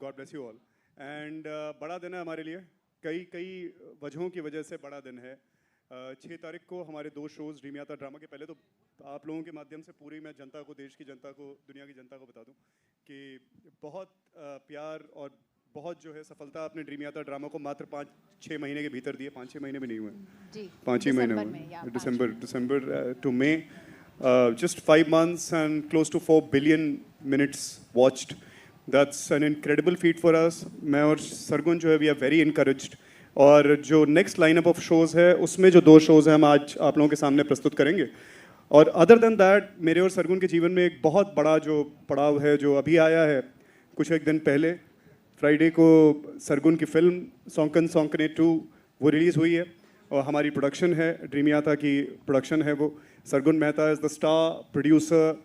God bless you all. And बड़ा दिन है हमारे लिए, कई कई वजहों की वजह से बड़ा दिन है। 6 तारीख को हमारे 2 शोज़ ड्रीम यात्रा ड्रामा के पहले तो आप लोगों के माध्यम से पूरी मैं जनता को, देश की जनता को, दुनिया की जनता को बता दूं कि बहुत प्यार और बहुत जो है सफलता अपने ड्रीम यात्रा ड्रामा को मात्र 5-6 महीने के भीतर दिए। 5-6 महीने भी नहीं हुए जी, 5 ही महीने हुए, December two May, just 5 months and close to 4 billion minutes watched. That's an incredible feat for us. मैं और सरगुन जो है we are very encouraged. और जो नेक्स्ट लाइनअप ऑफ शोज़ है उसमें जो 2 शोज़ हैं हम आज आप लोगों के सामने प्रस्तुत करेंगे। और अदर देन दैट मेरे और सरगुन के जीवन में एक बहुत बड़ा जो पड़ाव है जो अभी आया है कुछ एक दिन पहले, फ्राइडे को सरगुन की फिल्म सौंकन सौंकने 2 वो रिलीज़ हुई है और हमारी प्रोडक्शन है, ड्रीम यात्रा की प्रोडक्शन है वो। Sargun Mehta is the star producer.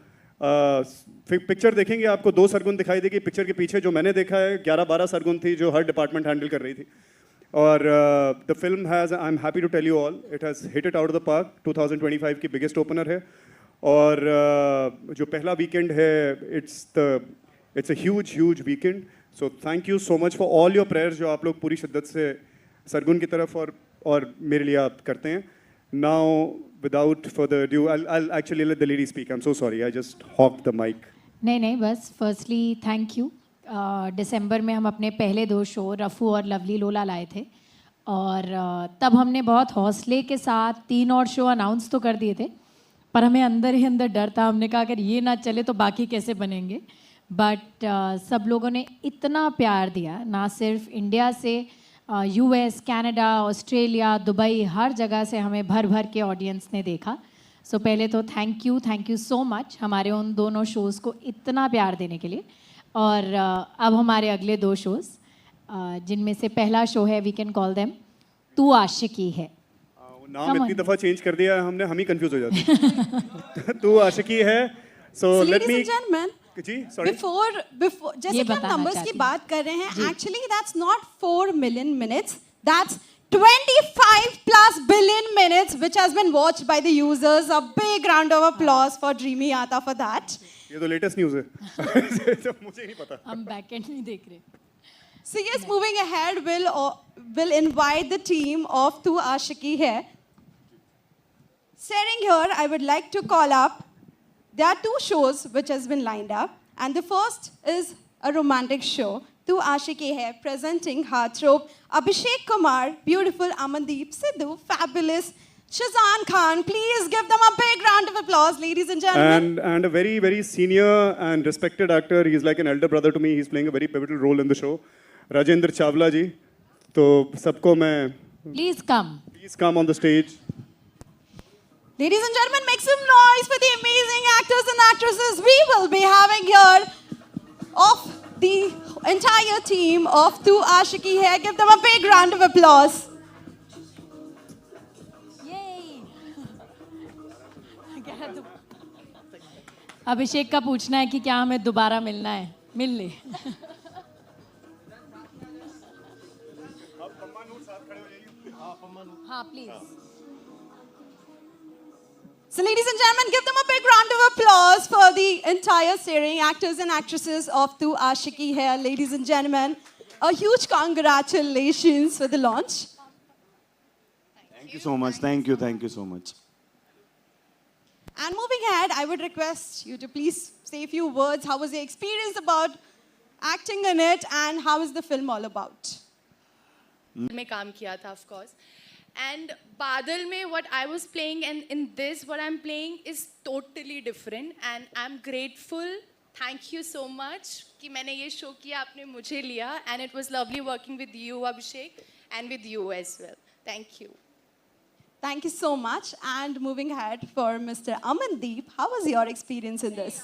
Picture देखेंगे आपको 2 सरगुन दिखाई देगी। पिक्चर के पीछे जो मैंने देखा है 11-12 सरगुन थी जो हर डिपार्टमेंट हैंडल कर रही थी। और the film has, I am happy to tell you all, it has hit it out of the park. 2025 की बिगेस्ट ओपनर है और जो पहला वीकेंड है it's a huge weekend. So thank you so much for all your prayers जो आप लोग पूरी शिद्दत से सरगुन की तरफ और मेरे लिए आप करते हैं। Now without further ado, I'll actually let the lady speak. I'm so sorry, I just hogged the mic. नहीं बस फर्स्टली थैंक यू। दिसंबर में हम अपने पहले 2 शो रफू और लवली लोला लाए थे और तब हमने बहुत हौसले के साथ 3 और शो अनाउंस तो कर दिए थे, पर हमें अंदर ही अंदर डर था। हमने कहा अगर ये ना चले तो बाकी कैसे बनेंगे। बट सब लोगों ने इतना प्यार दिया, ना सिर्फ इंडिया से, यूएस, कनाडा, ऑस्ट्रेलिया, दुबई, हर जगह से हमें भर भर के ऑडियंस ने देखा। सो पहले तो थैंक यू सो मच हमारे उन दोनों शोज़ को इतना प्यार देने के लिए। और अब हमारे अगले 2 शोज़ जिनमें से पहला शो है वी कैन कॉल देम तू आशिकी है। नाम इतनी दफ़ा चेंज कर दिया हमने, हम ही कंफ्यूज हो जाते हैं। तू आशिकी है। सो लेट मी जी, सॉरी, बिफोर जैसे कि हम नंबर्स की बात कर रहे हैं, actually that's not 4 million minutes, that's 25+ billion minutes which has been watched by the users. A big round of applause for Dreamy Yata for that. ये तो लेटेस्ट न्यूज़ है। तो मुझे नहीं पता, हम बैकएंड नहीं देख रहे। So yes, moving ahead, we'll invite the team of Tu Aashiki Hai. Starting here, I would like to call up. There are 2 shows which has been lined up, and the first is a romantic show, Tu Aashiki Hai, presenting heartthrob Abhishek Kumar, beautiful Amandeep Sidhu, fabulous Shazan Khan. Please give them a big round of applause, ladies and gentlemen. And a very, very senior and respected actor. He's like an elder brother to me. He's playing a very pivotal role in the show. Rajendra Chawla ji. तो सबको मैं please come on the stage. Ladies and gentlemen, make some noise for the amazing actors and actresses we will be having here of the entire team of Tu Aashiki Hai. Give them a big round of applause. अभिषेक का पूछना है कि क्या हमें दोबारा मिलना है, मिल ले। हाँ please. So ladies and gentlemen, give them a big round of applause for the entire starring actors and actresses of Tu Aashiki Hai. Ladies and gentlemen, a huge congratulations for the launch. Thank you so much. Thank you so much. And moving ahead, I would request you to please say a few words. How was your experience about acting in it, and how is the film all about? में काम किया था, of course. And बादल में what I was playing and in this what I'm playing is totally different, and I'm grateful. Thank you so much कि मैंने ये show किया, आपने मुझे लिया, and it was lovely working with you, Abhishek, and with you as well. Thank you. Thank you so much. And moving ahead for Mr. Amandeep, how was your experience in this?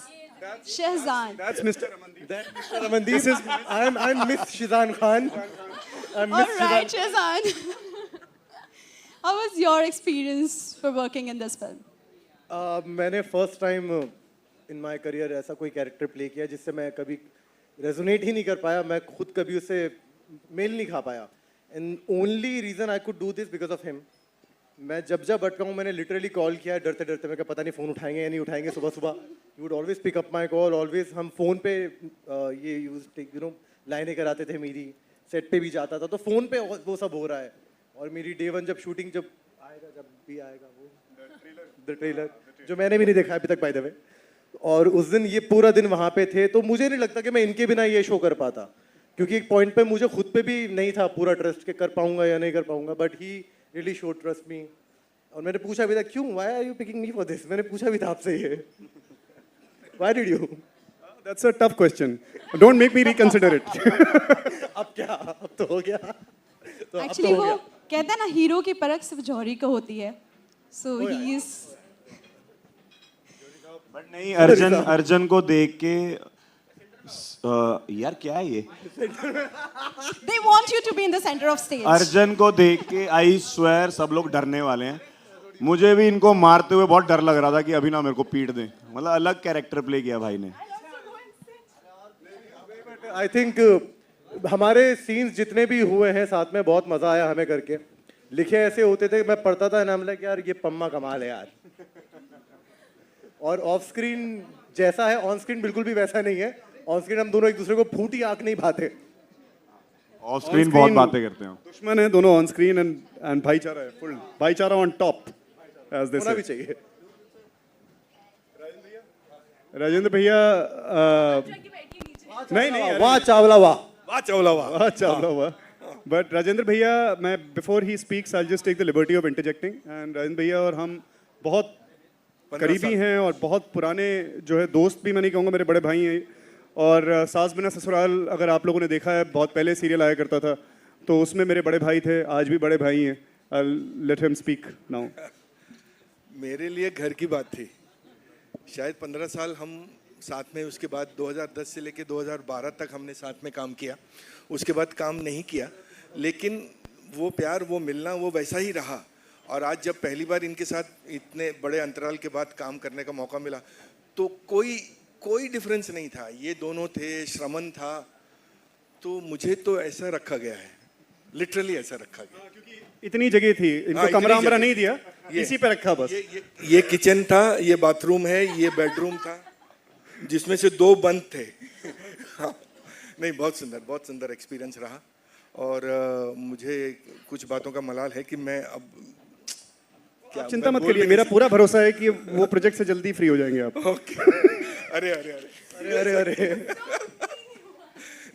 Shahzan. That's Mr. Amandeep. That's Mr. Amandeep. I'm Miss Shazan Khan. All right, Shahzan. How was your experience for working in this film? मैंने first time in my career ऐसा कोई character play किया जिससे मैं कभी resonate ही नहीं कर पाया, मैं खुद कभी उसे मेल नहीं खा पाया। And only reason I could do this because of him. मैं जब अटका हूँ, मैंने लिटरली कॉल किया है डरते डरते, मैं पता नहीं फ़ोन उठाएंगे या नहीं उठाएंगे। सुबह सुबह you would always pick up my call, always हम फ़ोन पे ये यूज यू नो लाइनें कराते थे मेरी, सेट पे भी जाता था, तो फ़ोन पे वो सब हो रहा है। और मेरी डे वन जब शूटिंग जब भी आएगा वो द ट्रेलर जो मैंने भी नहीं देखा अभी तक बाय द वे, और उस दिन ये पूरा दिन वहाँ पे थे, तो मुझे नहीं लगता कि मैं इनके बिना ये शो कर पाता, क्योंकि एक पॉइंट पे मुझे खुद पे भी नहीं था पूरा ट्रस्ट के कर पाऊंगा या नहीं कर पाऊंगा, but he really show trust me. और मैंने पूछा भी था क्यों, why are you picking me for this, मैंने पूछा भी था आपसे ये, why did you. That's a tough question. Don't make me reconsider it. अब क्या, अब तो हो गया, तो अब एक्चुअली तो हो वो गया। कहते हैं ना, हीरो की परख सिर्फ जौहरी को होती है, सो ही इज बट नहीं, अर्जन को देख के यार क्या है ये, they want you to be in the centre of stage. Arjan को देख के आई स्वेयर सब लोग डरने वाले हैं। मुझे भी इनको मारते हुए बहुत डर लग रहा था कि अभी ना मेरे को पीट दें, मतलब अलग कैरेक्टर प्ले किया भाई ने। आई थिंक हमारे सीन्स जितने भी हुए हैं साथ में बहुत मजा आया हमें करके। लिखे ऐसे होते थे, मैं पढ़ता था नाम लाइक यार ये पम्मा कमाल है यार, और ऑफ स्क्रीन जैसा है ऑन स्क्रीन बिल्कुल भी वैसा नहीं है। ऑन स्क्रीन हम दोनों एक दूसरे को फूटी आंख नहीं भाते। ऑफ स्क्रीन बहुत बातें करते हैं। दुश्मन है दोनों ऑन स्क्रीन एंड भाईचारा है, फुल भाईचारा ऑन टॉप एज दे होना भी से। चाहिए। राजेंद्र भैया नहीं नहीं वाह चावला वाह। वाह चावला वाह। बट राजेंद्र भैया, मैं बिफोर ही speaks I just take the liberty of interjecting, and Rajendra भैया और हम बहुत करीबी हैं और बहुत पुराने जो है दोस्त भी मैं नहीं कहूँगा, मेरे बड़े भाई हैं। और सास बिना ससुराल अगर आप लोगों ने देखा है, बहुत पहले सीरियल आया करता था, तो उसमें मेरे बड़े भाई थे, आज भी बड़े भाई हैं। I let him speak now. मेरे लिए घर की बात थी। शायद 15 साल हम साथ में, उसके बाद 2010 से लेके 2012 तक हमने साथ में काम किया, उसके बाद काम नहीं किया, लेकिन वो प्यार, वो मिलना, वो वैसा ही रहा। और आज जब पहली बार इनके साथ इतने बड़े अंतराल के बाद काम करने का मौका मिला, तो कोई डिफरेंस नहीं था। ये दोनों थे, श्रमन था, तो मुझे तो ऐसा रखा गया है, लिटरली ऐसा रखा गया। इतनी जगह थी, इनको हाँ, कमरा इतनी वमरा जगह। नहीं दिया, इसी पे रखा बस। ये किचन था, ये बाथरूम है, ये बेडरूम था, जिसमें से 2 बंद थे। हाँ, नहीं, बहुत सुंदर एक्सपीरियंस रहा। और मुझे कुछ बातों का मलाल है कि मैं अब क्या, चिंता मैं मत बोल करिए, भी मेरा नहीं पूरा भरोसा है कि वो प्रोजेक्ट से जल्दी फ्री हो जाएंगे आप। सकता। ओके। अरे अरे अरे अरे अरे अरे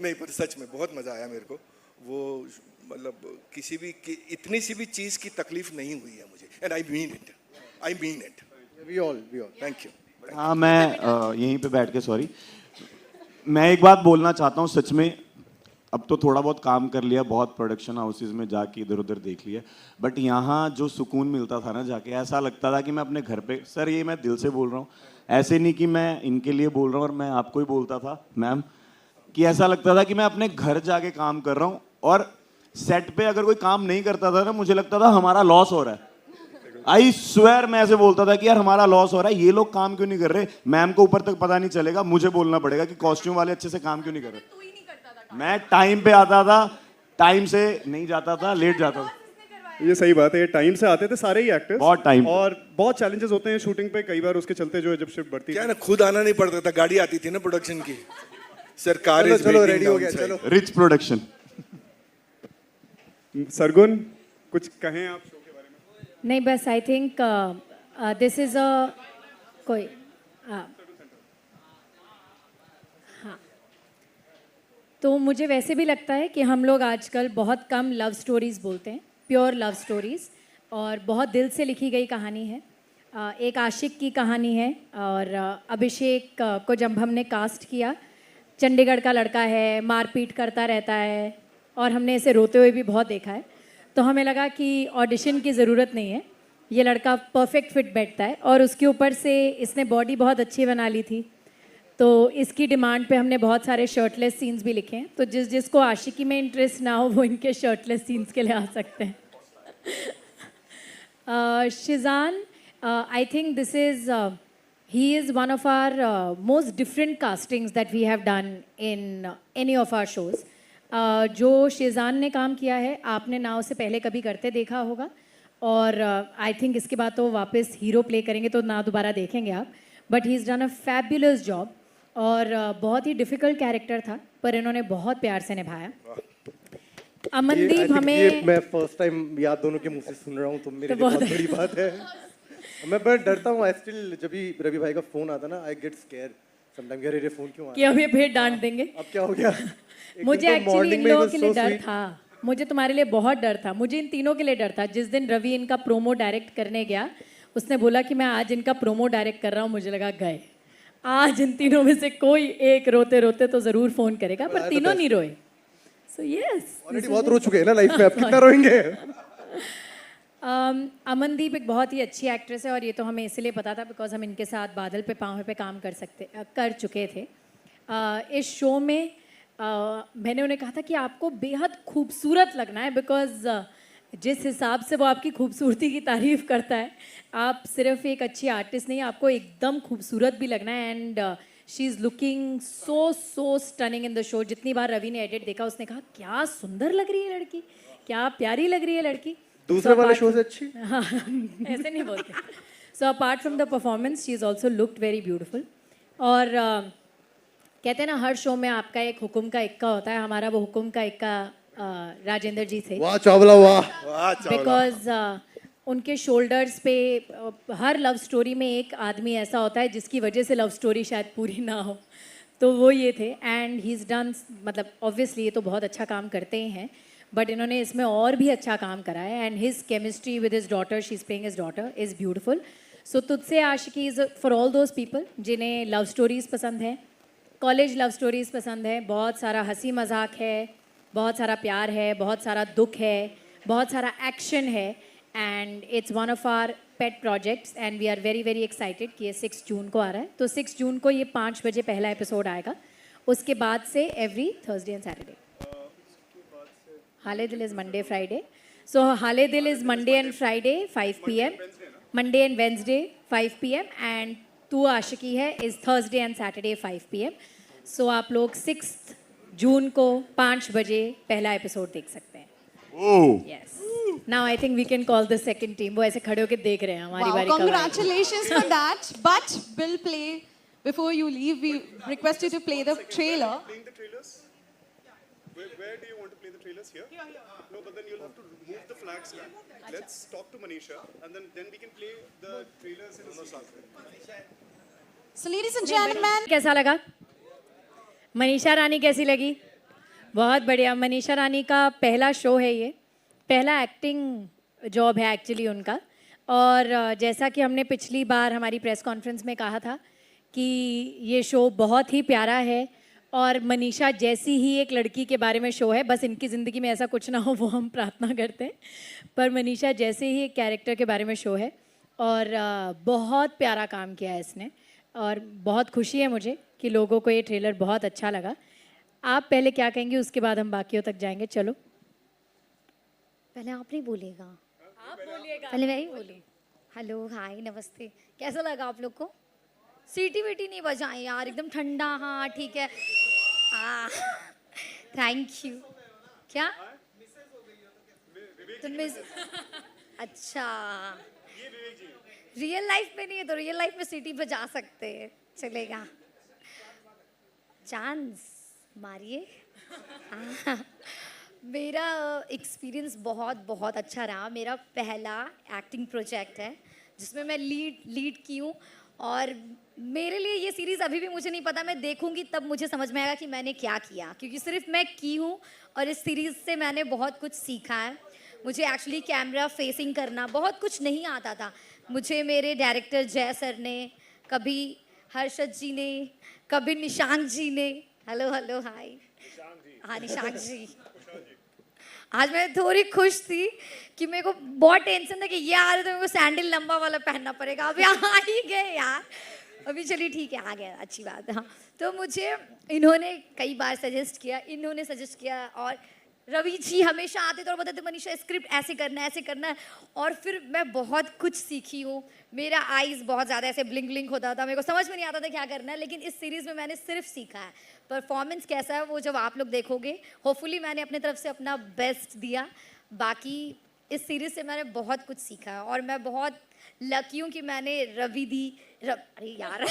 नहीं, पर सच में बहुत मजा आया मेरे को। वो मतलब किसी भी इतनी सी भी चीज की तकलीफ नहीं हुई है मुझे, and I mean it. We all thank you. हाँ, मैं यहीं पे बैठ के, सॉरी, मैं एक बात बोलना चाहता हूँ सच में। अब तो थोड़ा बहुत काम कर लिया, बहुत प्रोडक्शन हाउसेज में जाके इधर उधर देख लिया, बट यहाँ जो सुकून मिलता था ना जाके, ऐसा लगता था कि मैं अपने घर पे, सर ये मैं दिल से बोल रहा हूँ, ऐसे नहीं कि मैं इनके लिए बोल रहा हूँ और मैं आपको ही बोलता था मैम, कि ऐसा लगता था कि मैं अपने घर जाके काम कर रहा हूँ। और सेट पे अगर कोई काम नहीं करता था ना, मुझे लगता था हमारा लॉस हो रहा है। आई स्वेयर मैं ऐसे बोलता था कि यार हमारा लॉस हो रहा है, ये लोग काम क्यों नहीं कर रहे, मैम को ऊपर तक पता नहीं चलेगा, मुझे बोलना पड़ेगा कि कॉस्ट्यूम वाले अच्छे से काम क्यों नहीं कर रहे। मैं टाइम पे आता था, टाइम से नहीं जाता था, लेट जाता था। ये सही बात है, टाइम से आते थे सारे ही एक्टर्स, बहुत time। और बहुत चैलेंजेस होते हैं शूटिंग पे कई बार, उसके चलते जो है जब शिफ्ट बढ़ती क्या है। ना, खुद आना नहीं पड़ता था, गाड़ी आती थी ना प्रोडक्शन की। सरकार चलो is चलो waiting रेडी हो गया, downside। चलो। Rich production. सरगुन, कुछ कहें आप शो के बारे में? नहीं, बस आई थिंक दिस इज़ अ कोई हाँ, तो मुझे वैसे भी लगता है कि हम लोग आजकल बहुत कम लव स्टोरीज़ बोलते हैं, प्योर लव स्टोरीज़, और बहुत दिल से लिखी गई कहानी है। एक आशिक की कहानी है, और अभिषेक को जब हमने कास्ट किया, चंडीगढ़ का लड़का है, मारपीट करता रहता है, और हमने इसे रोते हुए भी बहुत देखा है, तो हमें लगा कि ऑडिशन की ज़रूरत नहीं है, ये लड़का परफेक्ट फिट बैठता है। और उसके ऊपर से इसने बॉडी बहुत अच्छी बना ली थी, तो इसकी डिमांड पे हमने बहुत सारे शर्टलेस सीन्स भी लिखे हैं। तो जिसको आशिकी में इंटरेस्ट ना हो वो इनके शर्टलेस सीन्स के लिए आ सकते हैं। Shizaan, I think this is he is one of our most different castings that we have done in any of our shows. जो शिजान ने काम किया है, आपने ना उसे पहले कभी करते देखा होगा, और आई थिंक इसके बाद तो वापस हीरो प्ले करेंगे तो ना दोबारा देखेंगे आप, but he is done a fabulous job. और बहुत ही डिफ़िकल्ट कैरेक्टर था, पर इन्होंने बहुत प्यार से निभाया। अमनदीप हमें मैं फर्स्ट टाइम याद दोनों के मुंह से सुन रहा हूँ, तो मेरे लिए बहुत बड़ी बात है। मैं बड़ा डरता हूँ, आई स्टिल, जब भी रवि भाई का फोन आता ना, आई गेट स्केयर समटाइम, यार ये फोन क्यों आ कि अब ये फिर डांट देंगे। अब क्या हो गया? मुझे एक्चुअली इन लोगों के लिए डर था, मुझे तुम्हारे लिए बहुत डर था, मुझे इन तीनों के लिए डर था। जिस दिन रवि इनका प्रोमो डायरेक्ट करने गया, उसने बोला कि मैं आज इनका प्रोमो डायरेक्ट कर रहा हूँ, मुझे लगा गए आज इन तीनों में से कोई एक रोते रोते तो ज़रूर फ़ोन करेगा, पर तीनों नहीं रोए। सो यस, ऑलरेडी बहुत रो चुके हैं ना लाइफ में, अब कितना रोएंगे? अमनदीप एक बहुत ही अच्छी एक्ट्रेस है, और ये तो हमें इसलिए पता था बिकॉज हम इनके साथ बादल पे पाँव पे काम कर चुके थे। इस शो में मैंने उन्हें कहा था कि आपको बेहद खूबसूरत लगना है, बिकॉज जिस हिसाब से वो आपकी खूबसूरती की तारीफ़ करता है, आप सिर्फ एक अच्छी आर्टिस्ट नहीं, आपको एकदम खूबसूरत भी लगना है। And she is looking so stunning in the show. जितनी बार रवि ने एडिट देखा, उसने कहा क्या सुंदर लग रही है लड़की, क्या प्यारी लग रही है लड़की। दूसरे वाले शो से अच्छी? हाँ, ऐसे नहीं बोलते। So apart from the performance, she is also looked very beautiful. और कहते हैं ना, हर शो में आपका एक हुक्म का इक्का होता है। हमारा वो हुक्म का इक्का राजेंद्र जी थे। वाह चावला, वाह। बिकॉज उनके शोल्डर्स पे हर लव स्टोरी में एक आदमी ऐसा होता है जिसकी वजह से लव स्टोरी शायद पूरी ना हो, तो वो ये थे। एंड ही इज़ डन, मतलब ऑब्वियसली ये तो बहुत अच्छा काम करते ही हैं, बट इन्होंने इसमें और भी अच्छा काम करा है। And his chemistry with his daughter, she is playing his daughter, is beautiful. So Tujhse Aashiqui is for all those people जिन्हें लव स्टोरीज़ पसंद है, कॉलेज लव स्टोरीज़ पसंद है, बहुत सारा हंसी मजाक है, बहुत सारा प्यार है, बहुत सारा दुख है, बहुत सारा एक्शन है। And it's one of our pet projects and we are very very excited कि ये 6 जून को आ रहा है। तो 6 जून को ये 5 बजे पहला एपिसोड आएगा, उसके बाद से एवरी थर्सडे एंड सैटरडे। हाले दिल इज़ मंडे फ्राइडे, सो हाले दिल is Monday and Friday 5 PM, Monday and Wednesday 5 PM, and तू आशिकी है is Thursday and Saturday 5 PM। सो आप लोग 6 जून को 5 बजे पहला एपिसोड देख सकते हैं। Yes, now I think we can call the second team. वो ऐसे खड़े होकर देख रहे हैं हमारी बारी कब आएगी। Congratulations for that. But we'll play, before you leave, we request you to play the trailer. Playing the trailers? Where do you want to play the trailers? Here? No, but then you'll have to move the flags back. Let's talk to Manisha, and then we can play the trailers in a साथ में. So, ladies and gentlemen, कैसा लगा? मनीषा रानी कैसी लगी? बहुत बढ़िया। मनीषा रानी का पहला शो है ये, पहला एक्टिंग जॉब है एक्चुअली उनका। और जैसा कि हमने पिछली बार हमारी प्रेस कॉन्फ्रेंस में कहा था कि ये शो बहुत ही प्यारा है, और मनीषा जैसी ही एक लड़की के बारे में शो है, बस इनकी ज़िंदगी में ऐसा कुछ ना हो वो हम प्रार्थना करते हैं, पर मनीषा जैसे ही एक कैरेक्टर के बारे में शो है। और बहुत प्यारा काम किया है इसने, और बहुत खुशी है मुझे कि लोगों को ये ट्रेलर बहुत अच्छा लगा। आप पहले क्या कहेंगे, उसके बाद हम बाकियों तक जाएंगे। चलो पहले आप नहीं बोलिएगा, आप बोलिएगा। पहले मैं ही बोली। हेलो, हाय, नमस्ते। कैसा लगा आप लोग को? सीटी वीटी नहीं बजाएं यार, एकदम ठंडा। हाँ ठीक है, थैंक यू। क्या तुम मिस? अच्छा, रियल लाइफ में नहीं है तो रियल लाइफ में सीटी बजा सकते हैं, चलेगा। चांस मारिए। मेरा एक्सपीरियंस बहुत बहुत अच्छा रहा। मेरा पहला एक्टिंग प्रोजेक्ट है जिसमें मैं लीड की हूँ, और मेरे लिए ये सीरीज़ अभी भी मुझे नहीं पता, मैं देखूंगी तब मुझे समझ में आएगा कि मैंने क्या किया, क्योंकि सिर्फ मैं की हूँ और इस सीरीज़ से मैंने बहुत कुछ सीखा है। मुझे एक्चुअली कैमरा फेसिंग करना बहुत कुछ नहीं आता था। मुझे मेरे डायरेक्टर जय सर ने, कभी हर्षद जी ने, कभी निशांक जी ने, हेलो हेलो हाय, हाँ निशांक जी। आज मैं थोड़ी खुश थी कि मेरे को बहुत टेंशन था कि यार तो मेरे को सैंडल लंबा वाला पहनना पड़ेगा। अभी आ ही गए यार, अभी चलिए ठीक है, आ गया, अच्छी बात है। हाँ, तो मुझे इन्होंने कई बार सजेस्ट किया, और रवि जी हमेशा आते थे और बताते मनीषा स्क्रिप्ट ऐसे करना है, और फिर मैं बहुत कुछ सीखी हूँ। मेरा आईज बहुत ज़्यादा ऐसे ब्लिंक होता था, मेरे को समझ में नहीं आता था क्या करना है, लेकिन इस सीरीज़ में मैंने सिर्फ सीखा है। परफॉर्मेंस कैसा है वो जब आप लोग देखोगे, होपफुली मैंने अपने तरफ से अपना बेस्ट दिया। बाकी इस सीरीज़ से मैंने बहुत कुछ सीखा है, और मैं बहुत लकी हूँ कि मैंने अरे यार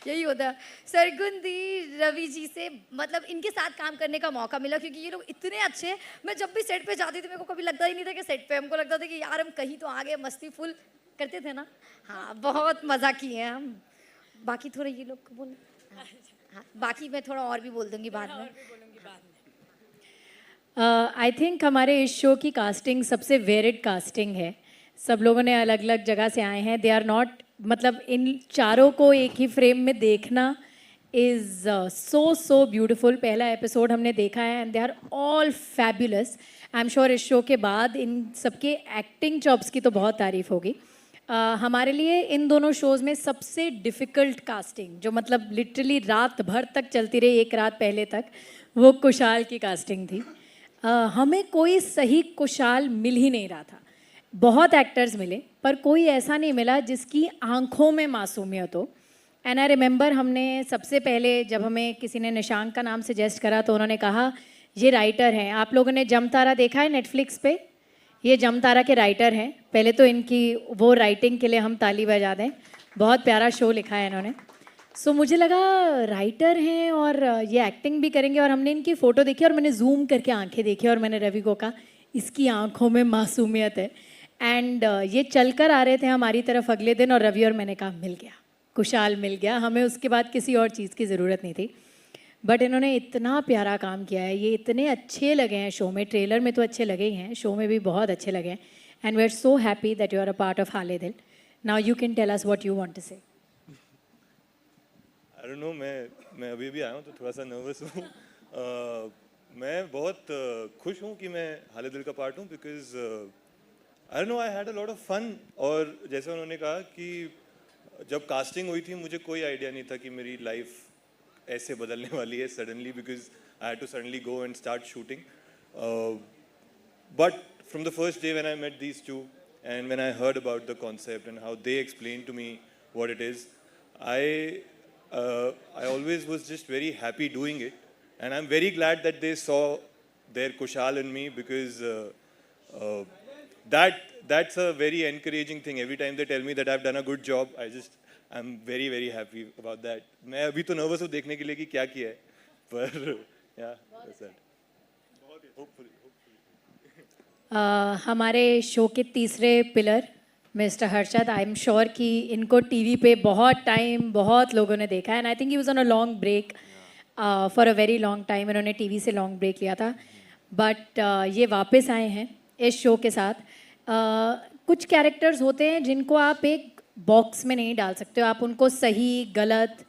यही होता है, सरगुन दी, रवि जी से मतलब इनके साथ काम करने का मौका मिला, क्योंकि ये लोग इतने अच्छे हैं। मैं जब भी सेट पे जाती थी मेरे को कभी लगता ही नहीं था कि सेट पे, हमको लगता था कि यार हम कहीं तो आ गए, मस्ती फुल करते थे ना। हाँ, बहुत मज़ा किए हैं हम। बाकी थोड़ा ये लोग को बोल, हाँ, बाकी मैं थोड़ा और भी बोल दूंगी बाद में। आई थिंक हमारे इस शो की कास्टिंग सबसे वेरिड कास्टिंग है। सब लोगों ने अलग अलग जगह से आए हैं। दे आर नॉट, मतलब इन चारों को एक ही फ्रेम में देखना इज़ सो ब्यूटिफुल। पहला एपिसोड हमने देखा है and they are all fabulous. I am sure इस शो के बाद इन सबके एक्टिंग जॉब्स की तो बहुत तारीफ होगी। हमारे लिए इन दोनों शोज़ में सबसे डिफ़िकल्ट कास्टिंग, जो मतलब लिटरली रात भर तक चलती रही, एक रात पहले तक, वो कुशाल की कास्टिंग थी। हमें कोई सही कुशाल मिल ही नहीं रहा था। बहुत एक्टर्स मिले पर कोई ऐसा नहीं मिला जिसकी आंखों में मासूमियत हो। एंड आई रिमेंबर हमने सबसे पहले जब हमें किसी ने निशांक का नाम सजेस्ट करा तो उन्होंने कहा ये राइटर हैं। आप लोगों ने जमतारा देखा है नेटफ्लिक्स पे? ये जमतारा के राइटर हैं। पहले तो इनकी वो राइटिंग के लिए हम ताली बजा दें, बहुत प्यारा शो लिखा है इन्होंने। सो मुझे लगा राइटर हैं और ये एक्टिंग भी करेंगे, और हमने इनकी फ़ोटो देखी और मैंने जूम करके आंखें देखी और मैंने रवि को कहा इसकी आंखों में मासूमियत है। एंड ये चल कर आ रहे थे हमारी तरफ अगले दिन, और रवि और मैंने कहा मिल गया, कुशाल मिल गया, हमें उसके बाद किसी और चीज़ की ज़रूरत नहीं थी। बट इन्होंने इतना प्यारा काम किया है, ये इतने अच्छे लगे हैं शो में। ट्रेलर में तो अच्छे लगे ही हैं, शो में भी बहुत अच्छे लगे हैं। And we are so happy that you are a part of Haale Dil. Now you can tell us what you want to say. I don't no, मैं अभी भी आया हूँ तो थोड़ा सा नर्वस हूँ। मैं बहुत खुश हूँ कि मैं हाले दिल का पार्ट हूँ, because I don't know, I had a lot of fun. और जैसे उन्होंने कहा कि जब कास्टिंग हुई थी मुझे कोई आइडिया नहीं था कि मेरी लाइफ ऐसे बदलने वाली है suddenly, because I had to suddenly go and start shooting. But from the first day when I met these two and when I heard about the concept and how they explain to me what it is, I always was just very happy doing it, and I'm very glad that they saw their Kushal in me, because that's a very encouraging thing. Every time they tell me that I've done a good job, I'm very happy about that. मैं अभी तो nervous हूँ देखने के लिए कि क्या किया है, पर yeah, that's it. Hopefully. हमारे शो के तीसरे pillar mister Harshad, I am sure कि इनको टीवी पे बहुत टाइम बहुत लोगों ने देखा है। And I think he was on a long break for a very long time. इन्होंने टीवी से लॉन्ग ब्रेक लिया था, बट ये वापस आए हैं इस शो के साथ। कुछ कैरेक्टर्स होते हैं जिनको आप एक बॉक्स में नहीं डाल सकते हो, आप उनको सही गलत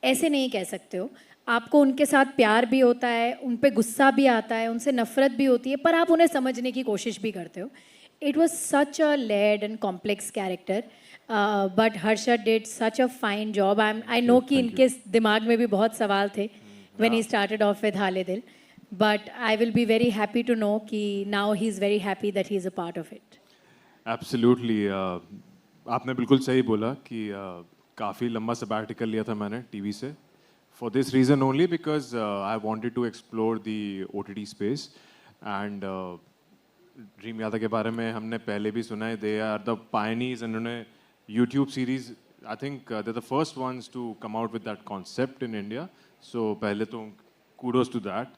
ऐसे नहीं कह सकते हो। आपको उनके साथ प्यार भी होता है, उन पे गुस्सा भी आता है, उनसे नफ़रत भी होती है, पर आप उन्हें समझने की कोशिश भी करते हो। It was such a layered and complex character, but Harshad did such a fine job. I know कि इनके दिमाग में भी बहुत सवाल थे when he started off with हाले दिल, but I will be very happy to know कि now he's very happy that he's a part of it. Absolutely, आपने बिल्कुल सही बोला कि काफ़ी लंबा sabbatical लिया था मैंने टीवी से, for this reason only, because I wanted to explore the OTT space, and Dreamiyata के बारे में हमने पहले भी सुना है। दे आर द पायनीज, इन्होंने YouTube series, I think they the first ones to come out with that concept in India. So पहले तो kudos to that,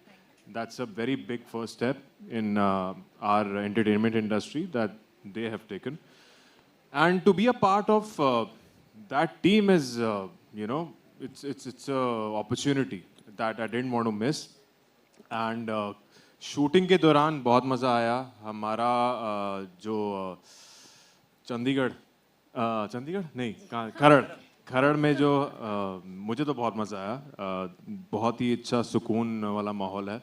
that's a very big first step in our entertainment industry that they have taken, and to be a part of that team is you know it's a opportunity that I didn't want to miss. And shooting के दौरान बहुत मज़ा आया। हमारा जो चंडीगढ़ नहीं खरड़ में जो मुझे तो बहुत मज़ा आया। बहुत ही अच्छा सुकून वाला माहौल है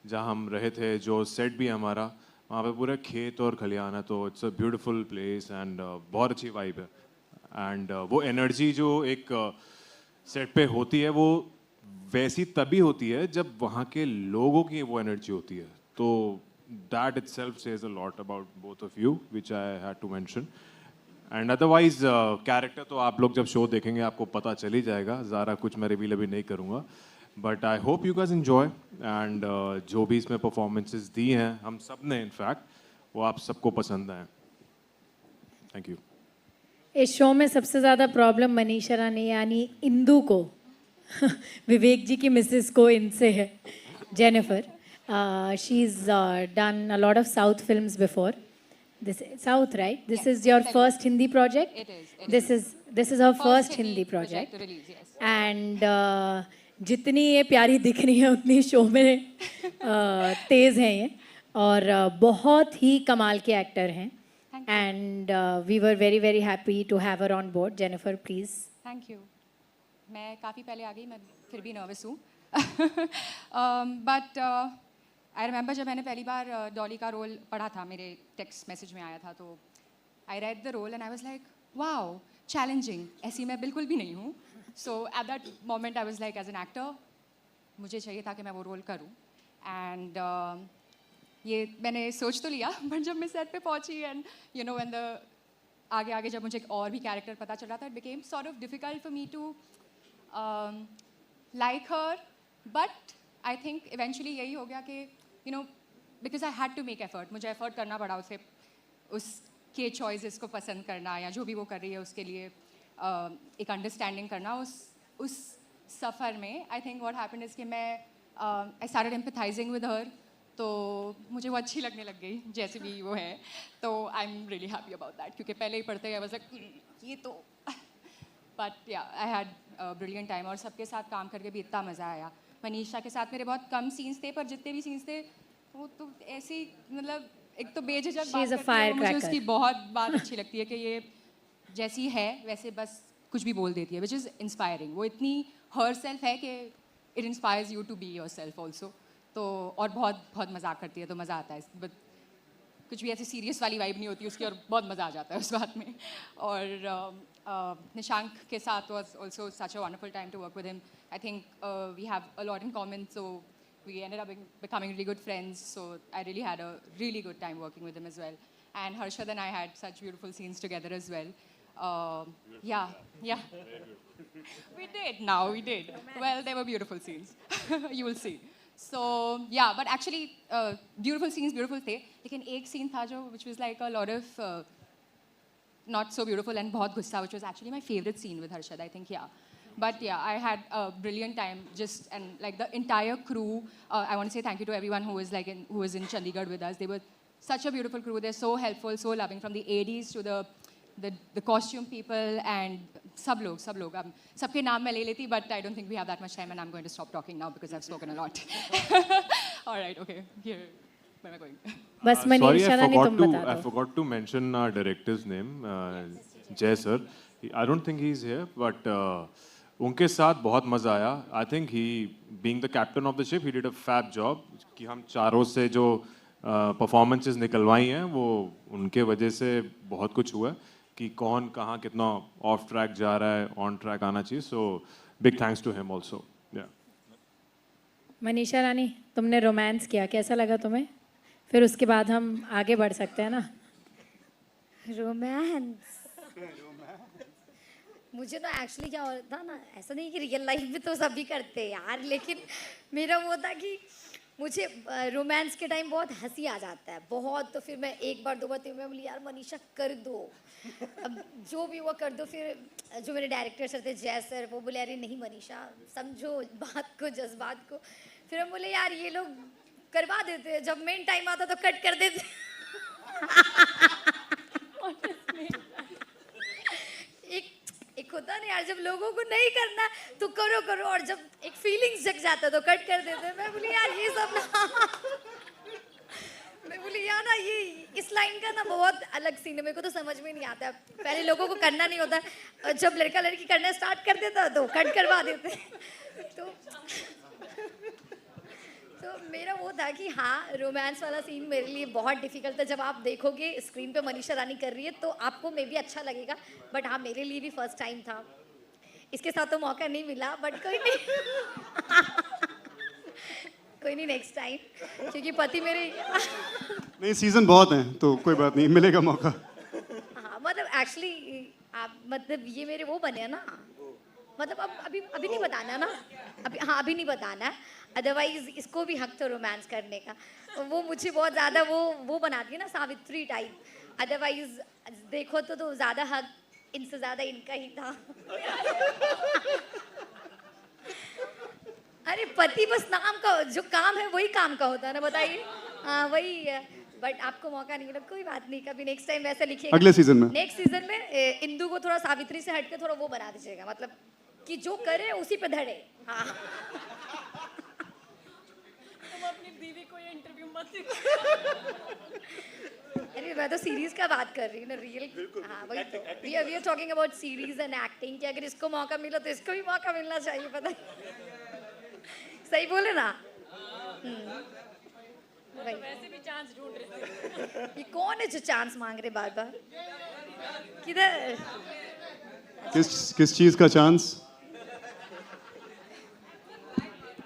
जहाँ हम रहे थे। जो सेट भी हमारा वहाँ पे पूरा खेत और खलियान है, तो it's a beautiful place and बहुत अच्छी वाइब है। एंड वो एनर्जी जो एक सेट पे होती है वो वैसी तभी होती है जब वहाँ के लोगों की वो एनर्जी होती है। तो that itself says a lot about both of you, which I had to mention. And otherwise character तो आप लोग जब शो देखेंगे आपको पता चल ही जाएगा, ज़्यादा कुछ मैं रिवील अभी नहीं करूँगा। But I hope you guys enjoy, and जो भी इसमें परफॉर्मेंसेस दी हैं हम सब ने, इनफैक्ट वो आप सबको पसंद आए। Thank you. इस शो में सबसे ज़्यादा प्रॉब्लम मनीषा रानी यानी इंदू को विवेक जी की मिसेस को इनसे है, Jennifer. She is done a lot of south films before. This is South, right? This is your first Hindi project? It is. This is her first Hindi project. to release, yes. And जितनी ये प्यारी दिख रही है उतनी show में तेज़ हैं ये और बहुत ही कमाल के एक्टर हैं. And we were very very happy to have her on board. Jennifer, please. Thank you. मैं काफ़ी पहले आ गई, मैं फिर भी नर्वस हूँ. बट आई रिमेंबर जब मैंने पहली बार डॉली का रोल पढ़ा था, मेरे टेक्स्ट मैसेज में आया था, तो I read the role and I was like wow, challenging. ऐसी मैं बिल्कुल भी नहीं हूँ. So at that moment I was like as an actor मुझे चाहिए था कि मैं वो रोल करूँ. एंड ये मैंने सोच तो लिया, बट जब मैं सेट पे पहुंची and you know when the आगे आगे जब मुझे एक और भी कैरेक्टर पता चल रहा था, it became sort of difficult for me to like her. But I think eventually यही हो गया कि you know because I had to make effort, मुझे एफर्ट करना पड़ा उसे, उसके चॉइसेस को पसंद करना या जो भी वो कर रही है उसके लिए एक अंडरस्टैंडिंग करना. उस सफ़र में I think what happened is कि मैं आई स्टार्टेड एम्पैथाइजिंग विद हर. तो मुझे वो अच्छी लगने लग गई जैसे भी वो है. तो I am really happy about that, क्योंकि पहले ही पढ़ते गए बस ये तो. बट या आई हैड ब्रिलियंट टाइम और सबके साथ काम करके भी इतना मज़ा आया. मनीषा के साथ मेरे बहुत कम सीन्स थे, पर जितने भी सीन्स थे वो तो ऐसी मतलब एक तो बेझिझक बात करती है, मुझे उसकी बहुत बात अच्छी लगती है कि ये जैसी है वैसे बस कुछ भी बोल देती है, विच इज़ इंस्पायरिंग. वो इतनी हर सेल्फ है कि it inspires you to be yourself also. तो और बहुत बहुत मजाक करती है, तो मज़ा आता है. बट कुछ भी ऐसी सीरियस वाली वाइब नहीं होती उसकी और बहुत मज़ा आ जाता है उस बात में. और निशांक के साथ was also such a wonderful time to work with him. I think we have a lot in common, so we ended up becoming really good friends. So I really had a really good time working with him as well. And Harshad and I had such beautiful scenes together as well. Yeah. We did. Now we did. Well, they were beautiful scenes. You will see. So yeah, but actually beautiful scenes, beautiful थे. लेकिन एक scene था जो which was like a lot of not so beautiful and बहुत गुस्सा, which was actually my favorite scene with Harshad, I think. Yeah. But yeah, I had a brilliant time just, and like the entire crew, I want to say thank you to everyone who was in Chandigarh with us. They were such a beautiful crew. They're so helpful, so loving, from the ADs to the costume people and सब लोग सबके नाम मैं ले लेती, but I don't think we have that much time and I'm going to stop talking now because I've spoken a lot. All right, okay, here, where am I going? बस मनीषा रानी तुम बता दो. I forgot to mention our director's name, Jay sir. I don't think he's here, but उनके साथ बहुत मज़ा आया. I think he, being the captain of the ship, he did a fab job. कि हम चारों से जो performances निकलवाई हैं वो उनके वजह से बहुत कुछ हुआ कि कौन कहाँ कितना ऑफ ट्रैक जा रहा है, ऑन ट्रैक आना चाहिए. So big thanks to him also. Manisha Rani, तुमने रोमांस किया, कैसा लगा तुम्हें? फिर उसके बाद हम आगे बढ़ सकते हैं ना. रोमांस मुझे ना एक्चुअली क्या होता ना, ऐसा नहीं कि रियल लाइफ में तो सभी करते हैं यार, लेकिन मेरा वो था कि मुझे रोमांस के टाइम बहुत हंसी आ जाता है बहुत. तो फिर मैं एक बार दो बार तीन बार बोली यार मनीषा कर दो, अब जो भी वो कर दो. फिर जो मेरे डायरेक्टर सर थे जय सर, वो बोले अरे नहीं मनीषा समझो बात को, जज्बात को. फिर हम बोले यार ये लोग करवा देते हैं, जब मेन टाइम आता तो कट कर देते. एक होता नहीं यार, जब लोगों को नहीं करना तो करो, और जब एक फीलिंग्स जग जाता तो कट कर देते. मैं बोली यार ये सब ना मैं बोली यार ना ये इस लाइन का ना बहुत अलग सीन है, मेरे को तो समझ में नहीं आता. पहले लोगों को करना नहीं होता, जब लड़का लड़की करना स्टार्ट कर देता तो कट करवा देते. तो मेरा वो था कि हाँ रोमांस वाला सीन मेरे लिए बहुत डिफिकल्ट था. जब आप देखोगे स्क्रीन पे मनीषा रानी कर रही है तो आपको मे भी अच्छा लगेगा, बट हाँ मेरे लिए भी फर्स्ट टाइम था. इसके साथ तो मौका नहीं मिला, बट कोई नहीं नेक्स्ट टाइम, क्योंकि पति मेरे नहीं सीजन बहुत हैं तो कोई बात नहीं, मिलेगा मौका. हाँ मतलब एक्चुअली आप मतलब ये मेरे वो बने ना, मतलब अब अभी नहीं बताना ना, अभी नहीं बताना, अदरवाइज इसको भी हक तो रोमांस करने का. वो मुझे बहुत ज़्यादा वो बनाती है ना सावित्री टाइप. अदरवाइज देखो तो ज़्यादा हक इनसे ज़्यादा इनका ही था। अरे पति बस नाम का, जो काम है वही काम का होता है ना, बताइए। हाँ वही है, बट आपको मौका नहीं मिला, कोई बात नहीं, कभी नेक्स्ट टाइम वैसे लिखिएगा। अगले सीजन में, नेक्स्ट सीजन में इंदु को थोड़ा सावित्री से हटके थोड़ा वो बना दीजिएगा, मतलब कि जो करे उसी पे धड़े। हाँ तुम अपनी बीवी को ये इंटरव्यू मत अरे मैं तो सीरीज का बात कर रही हूँ ना, रियल। हाँ वही तो, we are talking about series and acting, कि अगर इसको मौका मिला तो इसको भी मौका मिलना चाहिए, पता है। सही बोले ना? वैसे भी चांस ढूंढ रहे थे। ये कौन है जो चांस मांग रहे बार बार? किधर? किस चीज का चांस?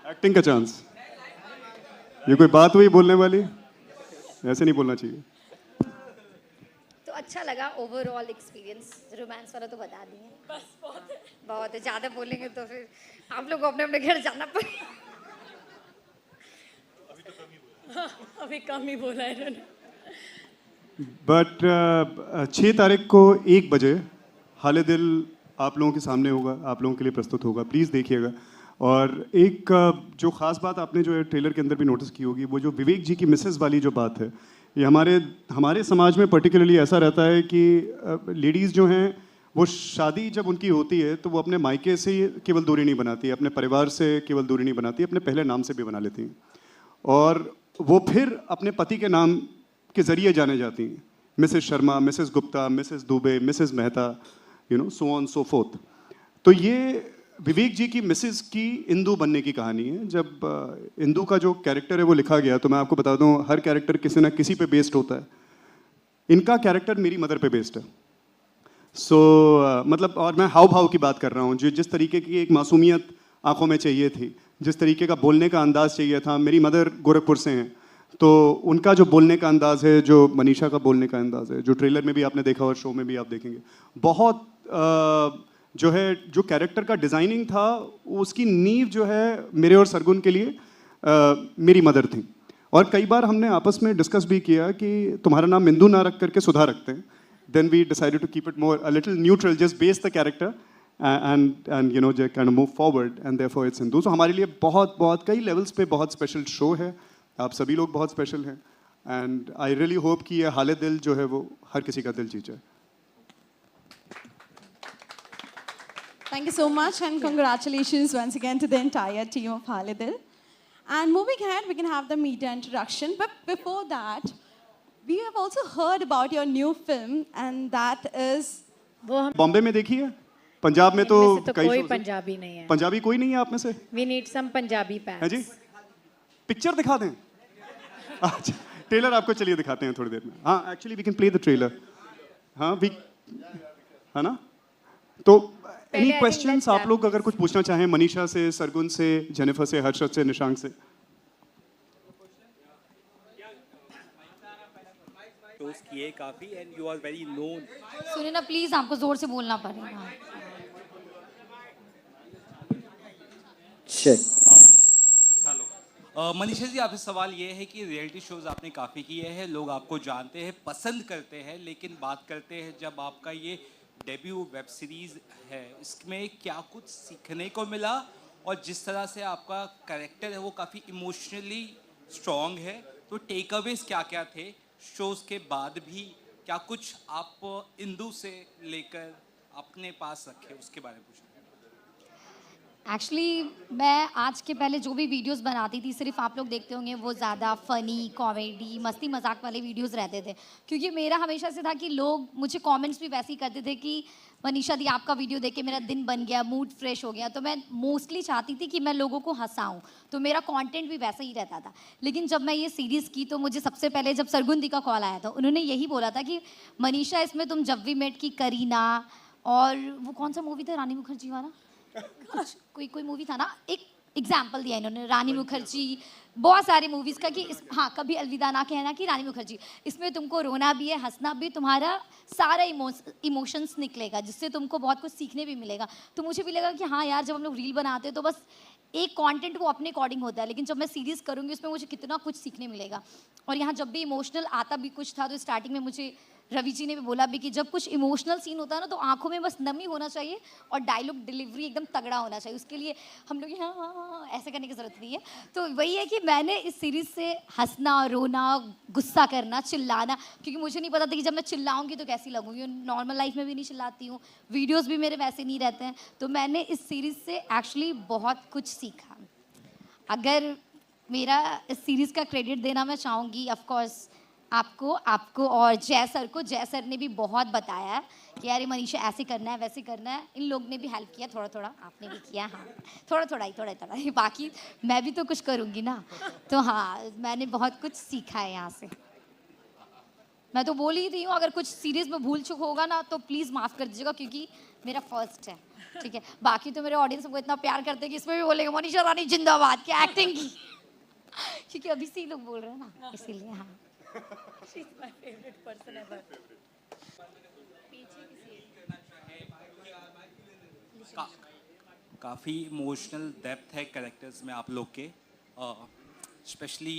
एक्टिंग का चांस? ये कोई बात हुई बोलने वाली? ऐसे नहीं बोलना चाहिए। तो अच्छा लगा ओवरऑल एक्सपीरियंस, रोमांस वाला तो बता दिए, बस बहुत है, ज़्यादा बोलेंगे तो फिर आप लोग को अपने अपने घर जाना पड़ेगा। अभी कम ही बोला है इन्होंने। बट 6 तारीख को 1 बजे हाले दिल आप लोगों के सामने होगा, आप लोगों के लिए प्रस्तुत होगा, प्लीज़ देखिएगा। और एक जो ख़ास बात आपने जो है ट्रेलर के अंदर भी नोटिस की होगी, वो जो विवेक जी की मिसेस वाली जो बात है, ये हमारे समाज में पर्टिकुलरली ऐसा रहता है कि लेडीज़ जो हैं वो शादी जब उनकी होती है तो वो अपने मायके से केवल दूरी नहीं बनाती, अपने परिवार से केवल दूरी नहीं बनाती, अपने पहले नाम से भी बना लेती हैं, और वो फिर अपने पति के नाम के ज़रिए जाने जाती हैं, Mrs Sharma, Mrs Gupta, Mrs Dubey, Mrs Mehta, so on so fourth. तो ये विवेक जी की मिसेस की इंदु बनने की कहानी है। जब इंदु का जो कैरेक्टर है वो लिखा गया, तो मैं आपको बता दूं, हर कैरेक्टर किसी ना किसी पे बेस्ड होता है। इनका कैरेक्टर मेरी मदर पे बेस्ड है। मतलब, और मैं हाव भाव की बात कर रहा हूँ, जो जिस तरीके की एक मासूमियत आंखों में चाहिए थी, जिस तरीके का बोलने का अंदाज़ चाहिए था। मेरी मदर गोरखपुर से हैं, तो उनका जो बोलने का अंदाज़ है, जो मनीषा का बोलने का अंदाज़ है, जो ट्रेलर में भी आपने देखा और शो में भी आप देखेंगे, बहुत जो है, जो कैरेक्टर का डिज़ाइनिंग था, उसकी नींव जो है मेरे और सरगुन के लिए मेरी मदर थी। और कई बार हमने आपस में डिस्कस भी किया कि तुम्हारा नाम इंदु ना रख करके सुधा रखते हैं। Then we decided to keep it more a little neutral, just base the character and kind of move forward, and therefore it's Hindu. So हमारे लिए बहुत कई लेवल्स पे बहुत स्पेशल शो है। आप सभी लोग बहुत स्पेशल हैं, एंड आई रियली होप कि ये हाले दिल जो है वो हर किसी का दिल जीत जाए। Thank you so much, and congratulations once again to the entire team of Hale Dil. And moving ahead, we can have the media introduction. But before that, we have also heard about your new film, and that is Bombay में देखी है? पंजाब में तो कई कोई shows हैं। पंजाबी नहीं है। पंजाबी कोई नहीं है आप में से? We need some पंजाबी है pants. जी? पिक्चर दिखा दें? अच्छा, ट्रेलर आपको चलिए दिखाते हैं थोड़ी देर में। हाँ, actually we can play the trailer. हाँ, है ना? तो एनी क्वेश्चंस आप लोग अगर कुछ पूछना चाहें मनीषा से, सरगुन से, जेनिफर से, हर्षद से, निशांक से। शोज किए काफी, and you are very known. सुनिए ना प्लीज, आपको जोर से बोलना पड़ेगा। हेलो मनीषा जी, आपसे सवाल ये है कि रियलिटी शोज आपने काफ़ी किए हैं, लोग आपको जानते हैं, पसंद करते हैं, लेकिन बात करते हैं जब आपका ये डेब्यू वेब सीरीज़ है, इसमें क्या कुछ सीखने को मिला, और जिस तरह से आपका कैरेक्टर है वो काफ़ी इमोशनली स्ट्रॉन्ग है, तो टेक अवेज क्या क्या थे शोज़ के बाद भी? क्या कुछ आप इंदु से लेकर अपने पास रखे, उसके बारे में पूछना। एक्चुअली मैं आज के पहले जो भी वीडियोस बनाती थी, सिर्फ आप लोग देखते होंगे वो ज़्यादा फ़नी, कॉमेडी, मस्ती मजाक वाले वीडियोस रहते थे, क्योंकि मेरा हमेशा से था कि लोग मुझे कमेंट्स भी वैसे ही करते थे कि मनीषा दी आपका वीडियो देख के मेरा दिन बन गया, मूड फ्रेश हो गया। तो मैं मोस्टली चाहती थी कि मैं लोगों को हंसाऊं, तो मेरा कंटेंट भी वैसा ही रहता था। लेकिन जब मैं ये सीरीज़ की तो मुझे सबसे पहले जब सरगुन दी का कॉल आया था, उन्होंने यही बोला था कि मनीषा इसमें तुम जब वी मेट की करीना, और वो कौन सा मूवी था रानी मुखर्जी वाला, कुछ कोई मूवी था ना, एक एग्जाम्पल दिया इन्होंने, रानी मुखर्जी, बहुत सारी मूवीज़ का, कि हाँ कभी अलविदा ना कहना की रानी मुखर्जी, इसमें तुमको रोना भी है, हंसना भी, तुम्हारा सारा इमोशंस निकलेगा, जिससे तुमको बहुत कुछ सीखने भी मिलेगा। तो मुझे भी लगा कि हाँ यार, जब हम लोग रील बनाते हैं तो बस एक कंटेंट वो अपने अकॉर्डिंग होता है, लेकिन जब मैं सीरीज़ करूँगी उसमें मुझे कितना कुछ सीखने मिलेगा। और यहाँ जब भी इमोशनल आता भी कुछ था, तो स्टार्टिंग में मुझे रवि जी ने भी बोला भी कि जब कुछ इमोशनल सीन होता है ना तो आंखों में बस नमी होना चाहिए और डायलॉग डिलीवरी एकदम तगड़ा होना चाहिए, उसके लिए हम लोग हाँ हाँ हाँ ऐसे करने की ज़रूरत नहीं है। तो वही है कि मैंने इस सीरीज़ से हंसना, रोना, गुस्सा करना, चिल्लाना, क्योंकि मुझे नहीं पता था कि जब मैं चिल्लाऊंगी तो कैसी लगूंगी। नॉर्मल लाइफ में भी नहीं चिल्लाती हूँ, वीडियोज़ भी मेरे वैसे नहीं रहते हैं। तो मैंने इस सीरीज़ से एक्चुअली बहुत कुछ सीखा। अगर मेरा इस सीरीज़ का क्रेडिट देना मैं चाहूँगी ऑफ कोर्स आपको और जय सर को। जय सर ने भी बहुत बताया है कि यार मनीषा ऐसे करना है, वैसे करना है। इन लोग ने भी हेल्प किया थोड़ा थोड़ा, आपने भी किया, हाँ थोड़ा ही, बाकी मैं भी तो कुछ करूँगी ना। तो हाँ, मैंने बहुत कुछ सीखा है यहाँ से। मैं तो बोल ही रही हूँ, अगर कुछ सीरीज़ में भूल चूक होगा ना तो प्लीज़ माफ़ कर दीजिएगा, क्योंकि मेरा फर्स्ट है, ठीक है। बाकी तो मेरे ऑडियंस को इतना प्यार करते हैं कि इसमें भी बोलेंगे मनीषा रानी जिंदाबाद, क्या एक्टिंग की, क्योंकि अभी से ही लोग बोल रहे हैं ना, इसीलिए। हाँ, She's my favorite person ever. काफ़ी इमोशनल डेप्थ है कैरेक्टर्स में आप लोग के, स्पेशली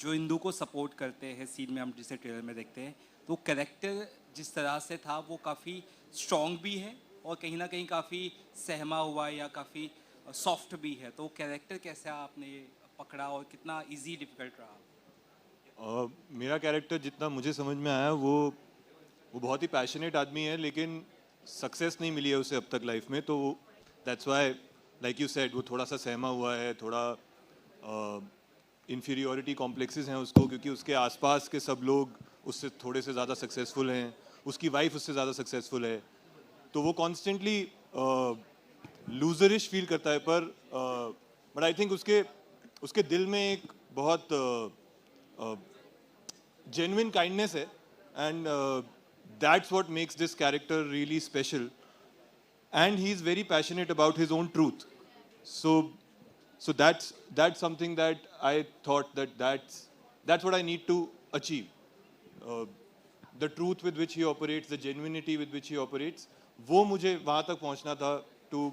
जो इंदू को सपोर्ट करते हैं सीन में, हम जिसे ट्रेलर में देखते हैं, तो कैरेक्टर जिस तरह से था वो काफ़ी स्ट्रॉन्ग भी है और कहीं ना कहीं काफ़ी सहमा हुआ या काफ़ी सॉफ्ट भी है। तो कैरेक्टर कैसे आपने पकड़ा और कितना इजी डिफिकल्ट रहा? मेरा कैरेक्टर जितना मुझे समझ में आया वो बहुत ही पैशनेट आदमी है, लेकिन सक्सेस नहीं मिली है उसे अब तक लाइफ में। तो that's why like you said वो थोड़ा सा सहमा हुआ है, थोड़ा इन्फीरियोरिटी कॉम्प्लेक्सेस हैं उसको, क्योंकि उसके आसपास के सब लोग उससे थोड़े से ज़्यादा सक्सेसफुल हैं, उसकी वाइफ उससे ज़्यादा सक्सेसफुल है, तो वो कॉन्स्टेंटली लूजरिश फील करता है। पर बट आई थिंक उसके दिल में एक बहुत genuine kindness है, and that's what makes this character really special, and he's very passionate about his own truth. So that's something that I thought that's what I need to achieve. The truth with which he operates, the genuinity with which he operates, वो मुझे वहाँ तक पहुँचना था to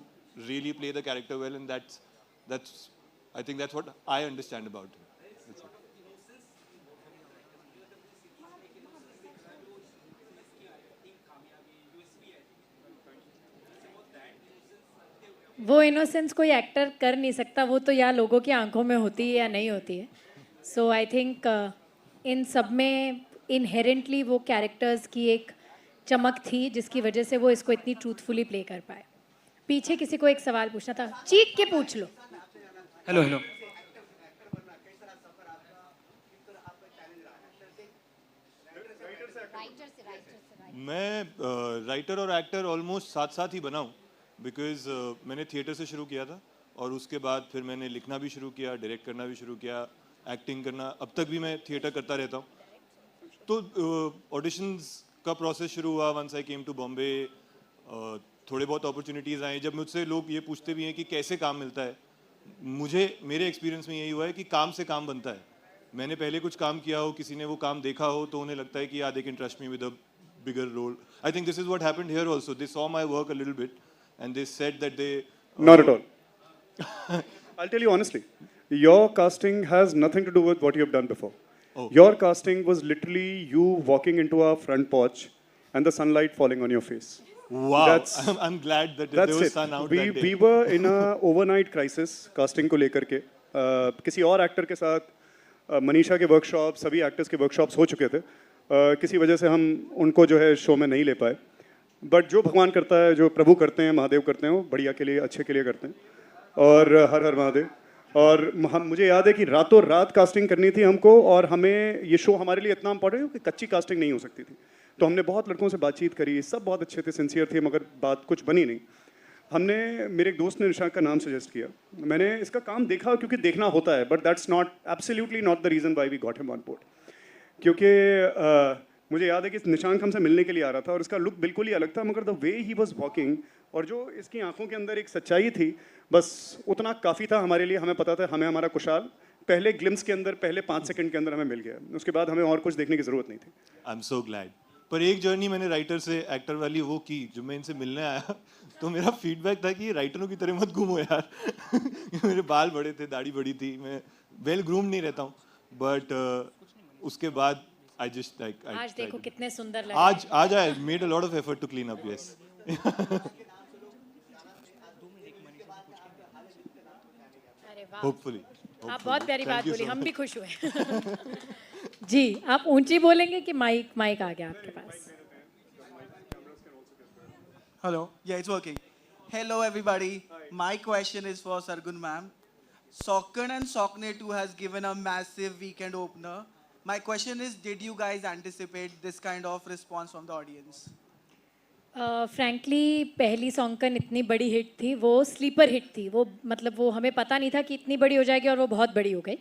really play the character well, and that's I think that's what I understand about him. वो innocence कोई actor कर नहीं सकता, वो तो या लोगों की आंखों में होती है या नहीं होती है। सो आई थिंक इन सब में इनहेरेंटली वो कैरेक्टर्स की एक चमक थी जिसकी वजह से वो इसको इतनी ट्रूथफुली प्ले कर पाए। पीछे किसी को एक सवाल पूछना था, चीख के पूछ लो। हेलो मैं राइटर और एक्टर ऑलमोस्ट साथ साथ ही बना हूँ, बिकॉज मैंने थिएटर से शुरू किया था और उसके बाद फिर मैंने लिखना भी शुरू किया, डायरेक्ट करना भी शुरू किया, एक्टिंग करना, अब तक भी मैं थिएटर करता रहता हूँ। तो ऑडिशंस का प्रोसेस शुरू हुआ once I came to Bombay, थोड़े बहुत अपॉर्चुनिटीज़ आए। जब मुझसे लोग ये पूछते भी हैं कि कैसे काम मिलता है, मेरे एक्सपीरियंस में यही हुआ है कि काम से काम बनता है। मैंने पहले कुछ काम किया हो, किसी ने वो काम देखा हो, तो उन्हें लगता है कि यार they can trust me with a bigger role. I think this is what happened here also. They saw my work a little bit and they said that they... Not at all. I'll tell you honestly, your casting has nothing to do with what you have done before. Oh. Your casting was literally you walking into our front porch and the sunlight falling on your face. Wow, I'm glad that there was sun out that day. We were in a overnight crisis casting को लेकर के, किसी और actor के साथ मनीषा के workshop, सभी actors के वर्कशॉप्स हो चुके थे। किसी वजह से हम उनको जो है शो में नहीं ले पाए, बट जो भगवान करता है, जो प्रभु करते हैं, महादेव करते हैं, वो बढ़िया के लिए, अच्छे के लिए करते हैं। और हर हर महादेव। और मुझे याद है कि रातों रात कास्टिंग करनी थी हमको, और हमें ये शो हमारे लिए इतना इम्पोर्टेंट है कि कच्ची कास्टिंग नहीं हो सकती थी। तो हमने बहुत लड़कों से बातचीत करी, सब बहुत अच्छे थे, सिंसियर थे, मगर बात कुछ बनी नहीं। मेरे एक दोस्त ने निशांक का नाम सजेस्ट किया, मैंने इसका काम देखा क्योंकि देखना होता है, but that's not absolutely not the reason why we got him on board. क्योंकि मुझे याद है कि निशांक हमसे मिलने के लिए आ रहा था और इसका लुक बिल्कुल ही अलग था, मगर the way he was walking और जो इसकी आंखों के अंदर एक सच्चाई थी, बस उतना काफ़ी था हमारे लिए। हमें पता था हमें हमारा कुशाल पहले ग्लिम्स के अंदर, पहले 5 सेकंड के अंदर हमें मिल गया, उसके बाद हमें और कुछ देखने की ज़रूरत नहीं थी। I am so glad. पर एक जर्नी मैंने राइटर से एक्टर वाली वो की, जो मैं इनसे मिलने आया तो मेरा फीडबैक था कि राइटरों की तरह मत घूमो यार मेरे बाल बड़े थे, दाढ़ी बड़ी थी, मैं वेल ग्रूम्ड नहीं रहता हूँ। बट उसके बाद I just like I आज tried देखो to- कितने सुंदर लग आज I made a lot of effort to clean up. Yes. अरे वाह, Hopefully. आप बहुत प्यारी Thank बात you बोली, so हम much. भी खुश हुए। जी, आप ऊंची बोलेंगे कि माइक माइक आ गया आपके पास? Hello. Yeah, it's working. Hello, everybody. My question is for Sargun ma'am. Socken and Sockne 2 has given a massive weekend opener. My question is, did you guys anticipate this kind of response from the audience? Frankly पहली सॉन्कन इतनी बड़ी hit थी, वो sleeper hit थी, वो मतलब वो हमें पता नहीं था कि इतनी बड़ी हो जाएगी और वो बहुत बड़ी हो गई।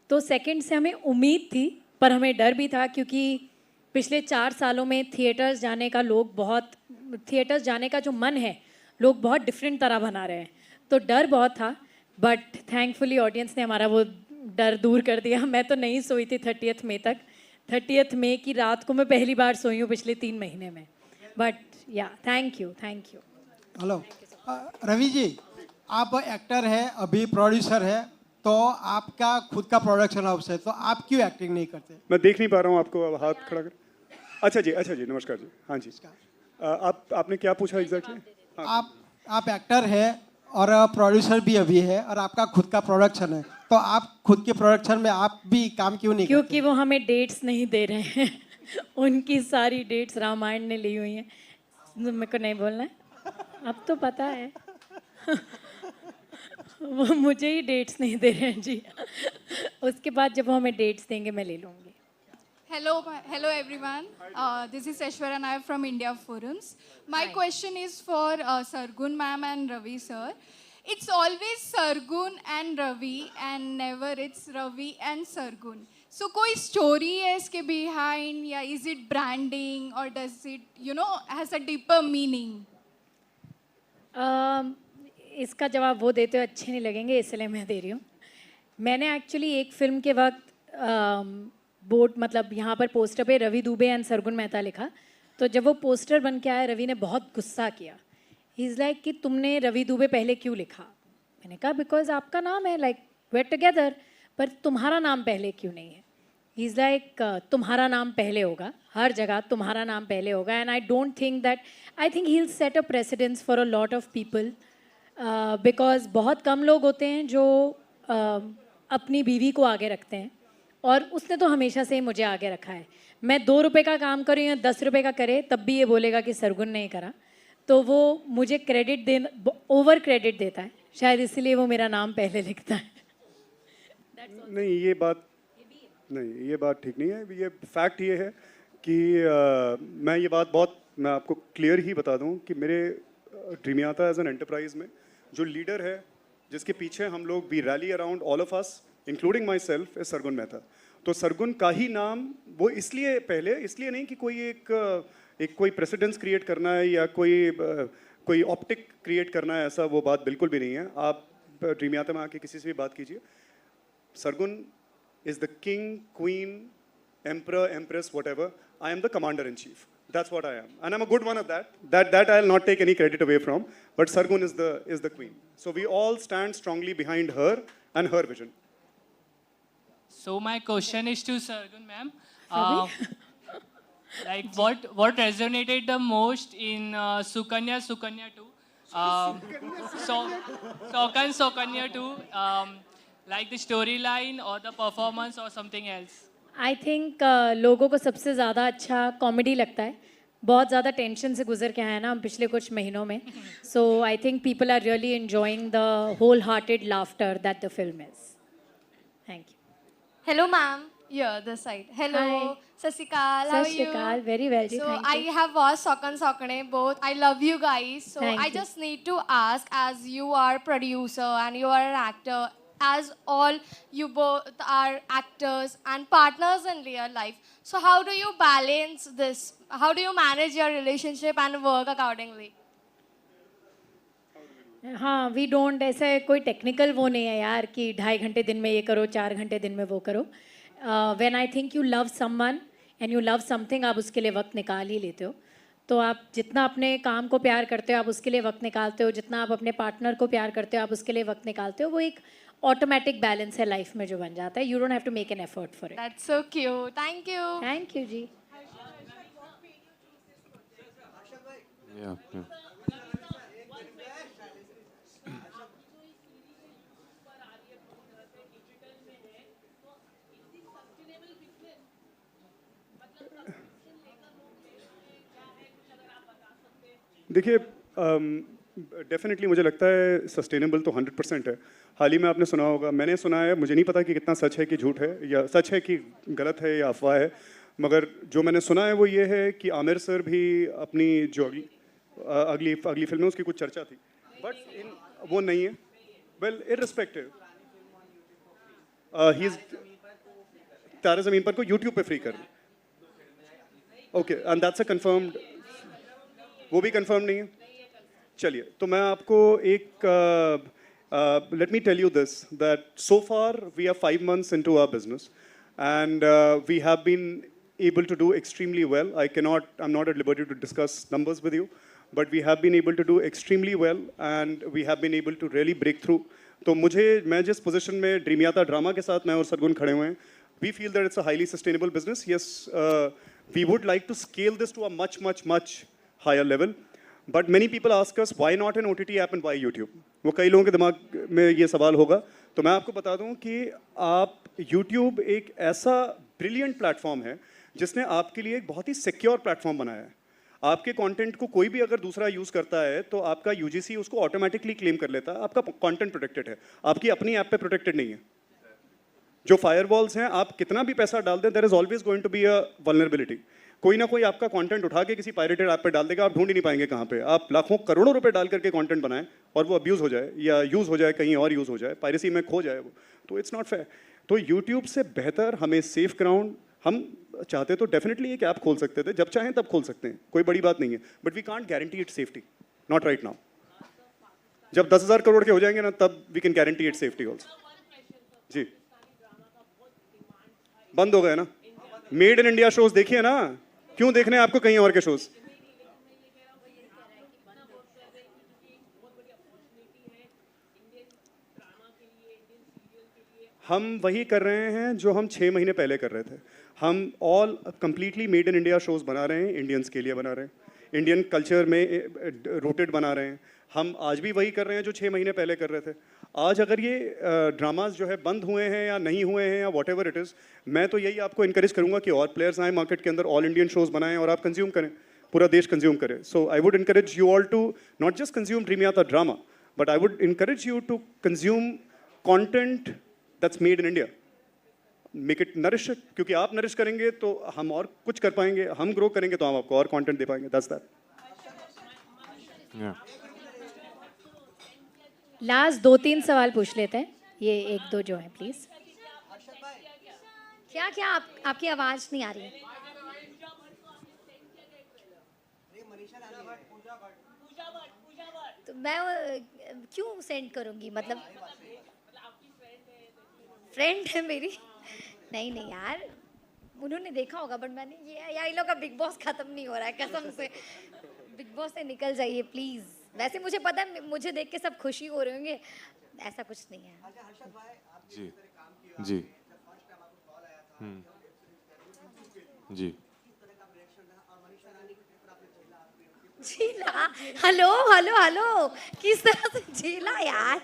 तो सेकंड से हमें उम्मीद थी, पर हमें डर भी था क्योंकि पिछले 4 सालों में थिएटर्स जाने का जो मन है, लोग बहुत डिफरेंट तरह बना रहे हैं, तो डर बहुत था। बट थैंकफुली ऑडियंस ने हमारा वो डर दूर कर दिया। मैं तो नहीं सोई थी 30th मई तक। 30th मई की रात को मैं पहली बार सोई हूँ पिछले 3 महीने में। बट या thank you. Hello Ravi ji, आप एक्टर हैं, अभी प्रोड्यूसर है, तो आपका खुद का प्रोडक्शन हाउस है, तो आप क्यों एक्टिंग नहीं करते? मैं देख नहीं पा रहा हूँ आपको, अब हाथ खड़ा कर। अच्छा जी, नमस्कार जी। हाँ जी, आपने क्या पूछा एग्जैक्टली? आप एक्टर है और प्रोड्यूसर भी अभी है और आपका खुद का प्रोडक्शन है, तो आप खुद के प्रोडक्शन में आप भी काम क्यों नहीं क्योंकि वो हमें डेट्स नहीं दे रहे हैं। उनकी सारी डेट्स रामायण ने ली हुई हैं। मेरे को नहीं बोलना है, अब तो पता है। वो मुझे ही डेट्स नहीं दे रहे हैं जी। उसके बाद जब वो हमें डेट्स देंगे मैं ले लूँगी। Hello everyone. This is Aishwarya Nair from India Forums. My question is for Sargun ma'am and Ravi sir. It's always Sargun and Ravi and never it's Ravi and Sargun. So कोई story है इसके behind या is it branding or does it has a deeper meaning? इसका जवाब वो देते हुए अच्छे नहीं लगेंगे, इसलिए मैं दे रही हूँ। मैंने एक्चुअली एक फिल्म के वक्त बोर्ड मतलब यहाँ पर पोस्टर पे रवि दुबे एंड सरगुन मेहता लिखा, तो जब वो पोस्टर बन के आया रवि ने बहुत गुस्सा किया। ही इज़ लाइक कि तुमने रवि दुबे पहले क्यों लिखा? मैंने कहा बिकॉज आपका नाम है, लाइक वी आर टुगेदर, पर तुम्हारा नाम पहले क्यों नहीं है? ही इज़ लाइक तुम्हारा नाम पहले होगा, हर जगह तुम्हारा नाम पहले होगा। And I don't think that, I think he will set a precedence for a lot of people, because बहुत कम लोग होते हैं जो अपनी बीवी को आगे रखते हैं, और उसने तो हमेशा से ही मुझे आगे रखा है। मैं 2 रुपए का काम करूँ या 10 रुपए का करे, तब भी ये बोलेगा कि सरगुन नहीं करा। तो वो मुझे ओवर क्रेडिट देता है, शायद इसलिए वो मेरा नाम पहले लिखता है। नहीं, ये बात ठीक नहीं है। ये फैक्ट ये है कि मैं आपको क्लियर ही बता दूं कि मेरे ड्रीमियाता एज एन एंटरप्राइज में जो लीडर है, जिसके पीछे हम लोग we rally around all of us including myself, is Sargun Mehta. तो सरगुन का ही नाम वो इसलिए नहीं कि कोई प्रेसिडेंस क्रिएट करना है या कोई ऑप्टिक क्रिएट करना है, ऐसा वो बात बिल्कुल भी नहीं है। आप ड्रीमियाता में आके किसी से भी बात कीजिए, Sargun is the king, queen, emperor, empress, whatever. I am the commander in chief. That's what I am, and I'm a good one at that. That I'll not take any credit away from. But Sargun is the queen. So we all stand strongly behind her and her vision. So my question is to Sargun ma'am. Like what resonated the most in Sukanya 2? Sukanya 2. Like the storyline or the performance or something else? I think लोगों को सबसे ज़्यादा अच्छा comedy लगता है। बहुत ज़्यादा tension से गुजर के आए हैं ना हम पिछले कुछ महीनों में, so I think people are really enjoying the whole hearted laughter that the film is. Thank you. Hello ma'am, yeah, this side. Hello, Hi. Sasikal, how are you? Sasikal, very well. So Thank you. I have watched Sokan Sokane both. I love you guys. So Thank I you. just need to ask, as you are producer and you are an actor, as all you both are actors and partners in real life. So how do you balance this? How do you manage your relationship and work accordingly? हाँ, we don't, ऐसा कोई technical वो नहीं है यार कि 2.5 घंटे दिन में ये करो, 4 घंटे दिन में वो करो। When I think you love someone and you love something, आप उसके लिए वक्त निकाल ही लेते हो। तो आप जितना अपने काम को प्यार करते हो आप उसके लिए वक्त निकालते हो, जितना आप अपने पार्टनर को प्यार करते हो आप उसके लिए वक्त निकालते हो। वो एक ऑटोमेटिक बैलेंस है लाइफ में जो बन जाता है. You don't have to make an effort for it. That's so cute. Thank you. Thank you ji. Yeah. देखिए डेफिनेटली मुझे लगता है सस्टेनेबल तो 100% है. हाल ही में आपने सुना होगा, मैंने सुना है, मुझे नहीं पता कि कितना सच है कि झूठ है, या सच है कि गलत है या अफवाह है, मगर जो मैंने सुना है वो ये है कि आमिर सर भी अपनी जो अगली फिल्म में उसकी कुछ चर्चा थी, बट वो नहीं है. वेल इररिस्पेक्टिव ही इज तारे ज़मीन पर को यूट्यूब पे फ्री कर रहे. Okay, and that's a confirmed, वो भी कंफर्म नहीं है. चलिए, तो मैं आपको एक let me tell you this, that so far we are 5 months into our business and we have been able to do extremely well. I'm not at liberty to discuss numbers with you, but we have been able to do extremely well and we have been able to really break through. तो मैं जिस position में Dreamiyata drama के साथ मैं और सरगुन खड़े हुए हैं, we feel that it's a highly sustainable business. Yes, we would like to scale this to a much higher level. But many people ask us, why not an OTT app and why YouTube? वो कई लोगों के दिमाग में ये सवाल होगा. तो मैं आपको बता दूं कि आप YouTube एक ऐसा ब्रिलियंट प्लेटफॉर्म है जिसने आपके लिए एक बहुत ही सिक्योर प्लेटफॉर्म बनाया है. आपके कंटेंट को कोई भी अगर दूसरा यूज़ करता है तो आपका UGC उसको ऑटोमेटिकली क्लेम कर लेता है. आपका कंटेंट प्रोटेक्टेड है, आपकी अपनी ऐप पे प्रोटेक्टेड नहीं है. जो फायरवॉल्स हैं, आप कितना भी पैसा डाल दें, there is always going to be a vulnerability. कोई ना कोई आपका कंटेंट उठा के किसी पायरेटेड ऐप पे डाल देगा, आप ढूंढ ही नहीं पाएंगे कहाँ पे. आप लाखों करोड़ों रुपए डाल करके कंटेंट बनाएं और वो अब्यूज़ हो जाए या यूज़ हो जाए, कहीं और यूज़ हो जाए, पायरेसी में खो जाए वो, तो इट्स नॉट फेयर. तो यूट्यूब से बेहतर हमें सेफ ग्राउंड, हम चाहते तो डेफिनेटली एक ऐप खोल सकते थे, जब चाहें तब खोल सकते हैं, कोई बड़ी बात नहीं है, but we can't guarantee it safety, not right now. जब 10,000 करोड़ के हो जाएंगे ना, तब we can guarantee it safety also. जी, बंद हो गए ना. मेड इन इंडिया शोज देखिए ना, क्यों देखने हैं आपको कहीं और के शोज? हम वही कर रहे हैं जो हम 6 महीने पहले कर रहे थे. हम all completely made in India shows बना रहे हैं, इंडियंस के लिए बना रहे हैं, इंडियन कल्चर में रूटेड बना रहे हैं. हम आज भी वही कर रहे हैं जो 6 महीने पहले कर रहे थे. आज अगर ये ड्रामाज जो है बंद हुए हैं या नहीं हुए हैं या वॉट एवर इट इज़, मैं तो यही आपको इनकरेज करूंगा कि और प्लेयर्स आए मार्केट के अंदर, ऑल इंडियन शोज बनाएं और आप कंज्यूम करें, पूरा देश कंज्यूम करे. So I would encourage you all to not just consume Dreamiyata drama, but I would encourage you to consume content that's made in India. Make it nourish, क्योंकि आप nourish करेंगे तो हम और कुछ कर पाएंगे, हम ग्रो करेंगे तो हम आपको और कॉन्टेंट दे पाएंगे. That's that. लास्ट 2-3 सवाल पूछ लेते हैं, ये 1-2 जो है प्लीज. क्या आपकी आवाज नहीं आ रही है. तो मैं क्यों सेंड करूंगी, मतलब फ्रेंड है मेरी. नहीं यार, उन्होंने देखा होगा, बट मैंने ये लोग का बिग बॉस खत्म नहीं हो रहा है, कसम से. बिग बॉस से निकल जाइए प्लीज. वैसे मुझे पता है, मुझे देख के सब खुशी हो रहे होंगे, ऐसा कुछ नहीं है. जी जी जी. झीला, हेलो, किस तरह से झीला यार.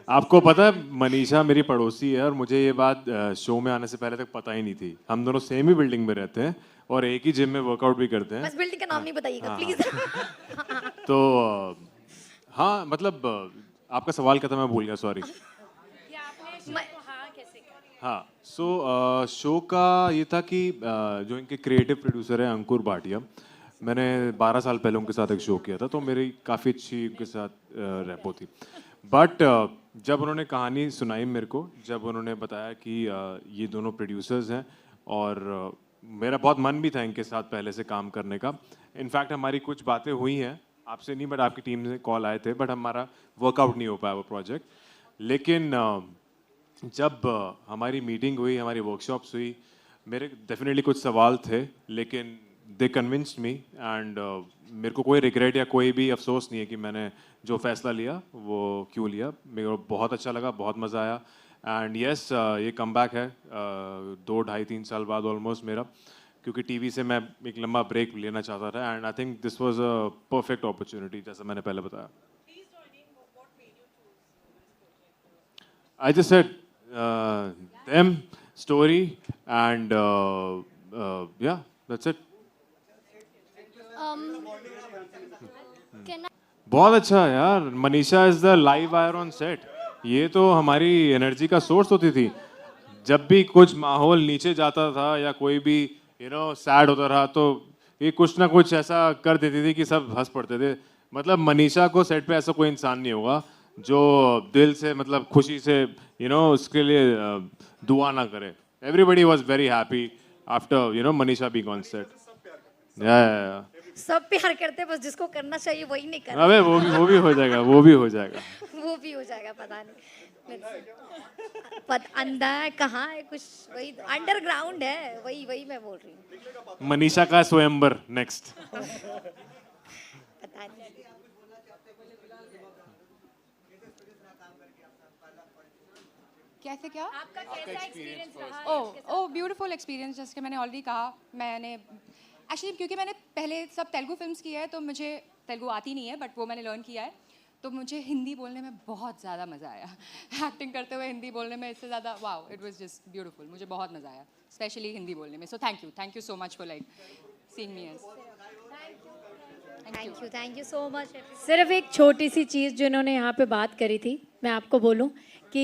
आपको पता है मनीषा मेरी पड़ोसी है और मुझे ये बात शो में आने से पहले तक पता ही नहीं थी. हम दोनों सेम ही बिल्डिंग में रहते हैं और एक ही जिम में वर्कआउट भी करते हैं. बस बिल्डिंग का नाम नहीं बताइएगा प्लीज. तो हाँ, मतलब आपका सवाल क्या था, मैं भूल गया, सॉरी. हाँ, सो शो का ये था कि जो इनके क्रिएटिव प्रोड्यूसर हैं अंकुर भाटिया, मैंने 12 साल पहले उनके साथ एक शो किया था, तो मेरी काफ़ी अच्छी उनके साथ रैपो थी. बट जब उन्होंने कहानी सुनाई मेरे को, जब उन्होंने बताया कि ये दोनों प्रोड्यूसर्स हैं, और मेरा बहुत मन भी था इनके साथ पहले से काम करने का. इनफैक्ट हमारी कुछ बातें हुई हैं, आपसे नहीं बट आपकी टीम से कॉल आए थे, बट हमारा वर्कआउट नहीं हो पाया वो प्रोजेक्ट. लेकिन जब हमारी मीटिंग हुई, हमारी वर्कशॉप्स हुई, मेरे डेफिनेटली कुछ सवाल थे, लेकिन दे कन्विंस्ड मी एंड मेरे को कोई रिग्रेट या कोई भी अफसोस नहीं है कि मैंने जो फैसला लिया वो क्यों लिया. मेरे को बहुत अच्छा लगा, बहुत मज़ा आया. एंड यस, ये कमबैक है 2 ढाई 3 साल बाद ऑलमोस्ट मेरा, क्योंकि टीवी से मैं एक लंबा ब्रेक लेना चाहता था. And I think this was a perfect opportunity, जैसा मैंने पहले बताया. I just said them, story and या दैट्स इट. बहुत अच्छा यार. Manisha is the live wire on set. ये तो हमारी एनर्जी का सोर्स होती थी. जब भी कुछ माहौल नीचे जाता था या कोई भी सैड होता रहा तो ये कुछ ना कुछ ऐसा कर देती थी कि सब हंस पड़ते थे. मतलब मनीषा को सेट पे ऐसा कोई इंसान नहीं होगा जो दिल से मतलब खुशी से उसके लिए दुआ ना करे. Everybody was very happy after Manisha being on set. या सब प्यार करते हैं, बस जिसको करना चाहिए वही नहीं कर. अबे वो भी हो जाएगा, वो भी हो जाएगा. वो भी हो जाएगा, पता नहीं. अंधा है कहाँ है, कुछ वही अंडरग्राउंड है, वही मैं बोल रही हूँ. मनीषा का स्वयंवर नेक्स्ट. पता नहीं. कैसे क्या आपका कैसा एक्सपीरियंस रहा? Oh beautiful experience. जैसे कि मैंने ऑलरेडी कहा, मैंने एक्चुअली क्योंकि मैंने पहले सब तेलुगु फिल्म्स की है तो मुझे तेलुगु आती नहीं है, बट वो मैंने लर्न किया है. तो मुझे हिंदी बोलने में बहुत ज़्यादा मज़ा आया. एक्टिंग करते हुए हिंदी बोलने में इससे ज़्यादा wow, it was just beautiful. मुझे बहुत मज़ा आया, स्पेशली हिंदी बोलने में. सो thank you so much for like seeing me. Thank you so much. सिर्फ एक छोटी सी चीज़ जो इन्होंने यहाँ पे बात करी थी, मैं आपको बोलूँ कि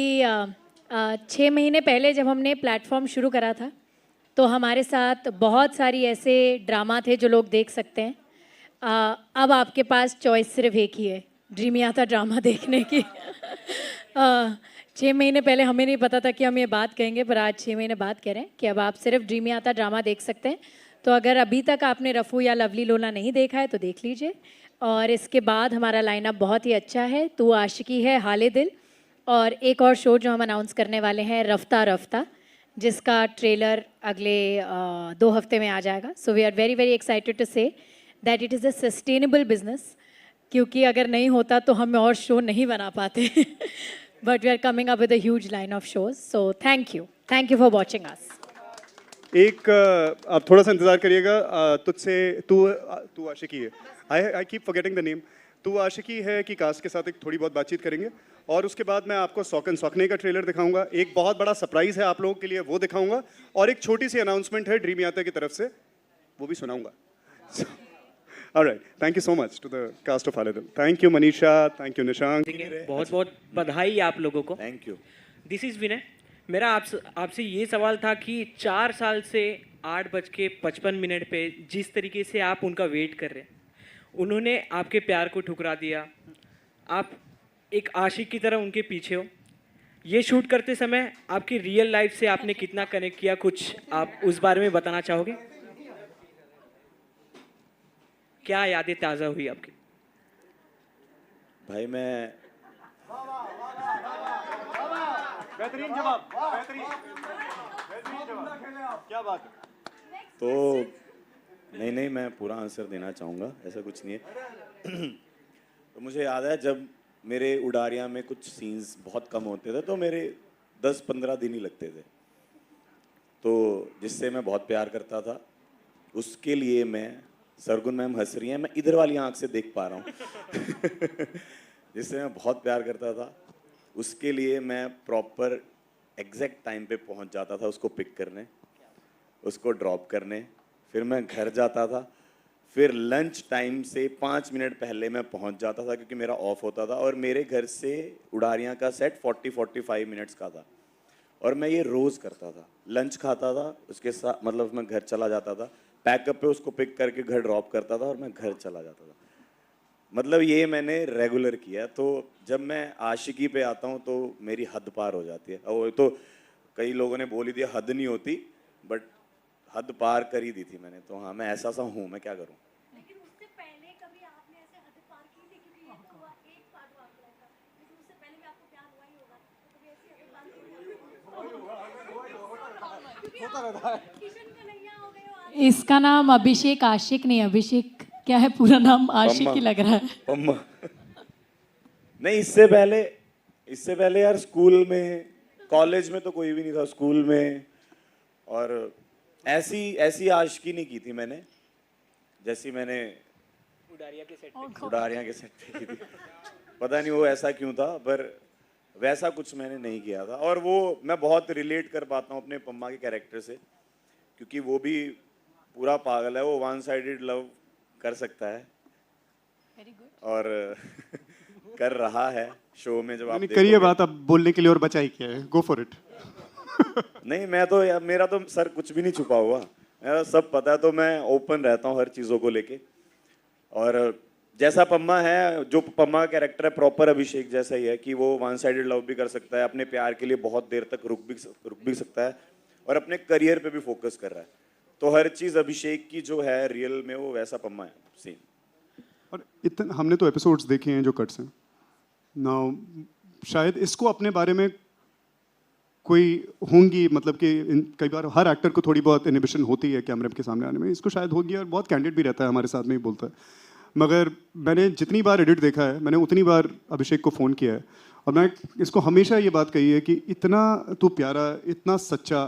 6 महीने पहले जब हमने प्लेटफॉर्म शुरू करा था तो हमारे साथ बहुत सारी ऐसे ड्रामा थे जो लोग देख सकते हैं. अब आपके पास चॉइस सिर्फ एक ही है, ड्रीमियाता ड्रामा देखने की. 6 महीने पहले हमें नहीं पता था कि हम ये बात कहेंगे, पर आज 6 महीने बाद कह रहे हैं कि अब आप सिर्फ ड्रीमियाता ड्रामा देख सकते हैं. तो अगर अभी तक आपने रफ़ू या लवली लोला नहीं देखा है तो देख लीजिए. और इसके बाद हमारा लाइनअप बहुत ही अच्छा है. तू आशिकी है, हाले दिल, और एक और शो जो हम अनाउंस करने वाले हैं, रफ्ता रफ्ता, जिसका ट्रेलर अगले 2 हफ्ते में आ जाएगा. So we are very very excited to say that it is a sustainable business, क्योंकि अगर नहीं होता तो हम और शो नहीं बना पाते. But we are coming up with a huge line of shows. So thank you for watching us. एक आप थोड़ा सा इंतजार करिएगा. तुझसे तू आशिकी है. I keep forgetting the name. तू आशिकी है कि कास्ट के साथ एक थोड़ी बहुत बातचीत करेंगे और उसके बाद मैं आपको सौकन सौकने का ट्रेलर दिखाऊंगा. एक बहुत बड़ा सरप्राइज है आप लोगों के लिए, वो दिखाऊंगा. और एक छोटी सी अनाउंसमेंट है ड्रीमियाता की तरफ से, वो भी सुनाऊंगा. Alright, thank you so much to the cast of Haale Dil. Thank you Manisha, thank you Nishank. बहुत बहुत बधाई आप लोगों को. Thank you. This is Vinay. मेरा आपसे ये सवाल था कि 4 साल से 8:55 पे जिस तरीके से आप उनका वेट कर रहे हैं, उन्होंने आपके प्यार को ठुकरा दिया. आप एक आशिक की तरह उनके पीछे हो. ये शूट करते समय आपकी रियल लाइफ से आपने कितना कनेक्ट किया, कुछ आप उस बारे में बताना चाहोगे? क्या यादें ताज़ा हुई आपकी? भाई मैं बेहतरीन जवाब, बेहतरीन जवाब, क्या बात है. तो नहीं मैं पूरा आंसर देना चाहूँगा, ऐसा कुछ नहीं है. तो मुझे याद है जब मेरे उडारिया में कुछ सीन्स बहुत कम होते थे तो मेरे 10-15 दिन ही लगते थे. तो जिससे मैं बहुत प्यार करता था, उसके लिए मैं, सरगुन मैम हंस रही हैं, मैं इधर वाली आंख से देख पा रहा हूँ. जिससे मैं बहुत प्यार करता था, उसके लिए मैं प्रॉपर एग्जैक्ट टाइम पे पहुँच जाता था उसको पिक करने, उसको ड्रॉप करने. फिर मैं घर जाता था, फिर लंच टाइम से 5 मिनट पहले मैं पहुंच जाता था क्योंकि मेरा ऑफ होता था. और मेरे घर से उडारियाँ का सेट 40-45 मिनट्स का था और मैं ये रोज़ करता था. लंच खाता था उसके साथ, मतलब मैं घर चला जाता था, पैकअप पे उसको पिक करके घर ड्रॉप करता था और मैं घर चला जाता था. मतलब ये मैंने रेगुलर किया. तो जब मैं आशिकी पे आता हूँ तो मेरी हद पार हो जाती है. और तो कई लोगों ने बोली थी हद नहीं होती, बट हद पार कर ही दी थी मैंने. तो हाँ, मैं ऐसा सा हूँ, मैं क्या करूँ. लेकिन उससे पहले कभी आपने ऐसे हद पार की थी? क्योंकि ये तो हुआ एक पार्ट हुआ आपका लाइफ का, लेकिन उससे पहले भी आपको प्यार हुआ ही होगा, तो कभी ऐसी हद पार की? क्योंकि आप किशन कन्हैया हो गए हो, इसका नाम अभिषेक आशिक नहीं, अभिषेक क्या है पूरा नाम, आशिक ही लग रहा है। पम्मा। नहीं, इससे पहले यार स्कूल में, कॉलेज में तो कोई भी नहीं था, स्कूल में। और ऐसी आशिकी नहीं की थी मैंने जैसी मैंने उडारियां के सेट पे की थी। पता नहीं वो ऐसा क्यों था, पर वैसा कुछ मैंने नहीं किया था। और वो मैं बहुत रिलेट कर पाता हूँ अपने पम्मा के कैरेक्टर से, क्योंकि वो भी पूरा पागल है, वो वन साइडेड लव कर सकता है और कर रहा है शो में। जब आप करिए बात, अब बोलने के लिए और बचा ही क्या है, गो फॉर इट। नहीं, मैं तो यार, मेरा तो सर कुछ भी नहीं छुपा हुआ, मेरा सब पता है, तो मैं ओपन रहता हूँ हर चीज़ों को लेके। और जैसा पम्मा है, जो पम्मा का कैरेक्टर है प्रॉपर अभिषेक जैसा ही है, कि वो वन साइडेड लव भी कर सकता है, अपने प्यार के लिए बहुत देर तक रुक भी सकता है, और अपने करियर पे भी फोकस कर रहा है। तो हर चीज़ अभिषेक की जो है रियल में, वो वैसा पम्मा है सेम। और इतना हमने तो एपिसोड्स देखे हैं जो कट्स हैं ना, शायद इसको अपने बारे में कोई होंगी, मतलब कि कई बार हर एक्टर को थोड़ी बहुत इनहिबिशन होती है कैमरे के सामने आने में, इसको शायद होगी, और बहुत कैंडिड भी रहता है, हमारे साथ में ही बोलता है। मगर मैंने जितनी बार एडिट देखा है, मैंने उतनी बार अभिषेक को फ़ोन किया है, और मैं इसको हमेशा ये बात कही है कि इतना तू प्यारा, इतना सच्चा।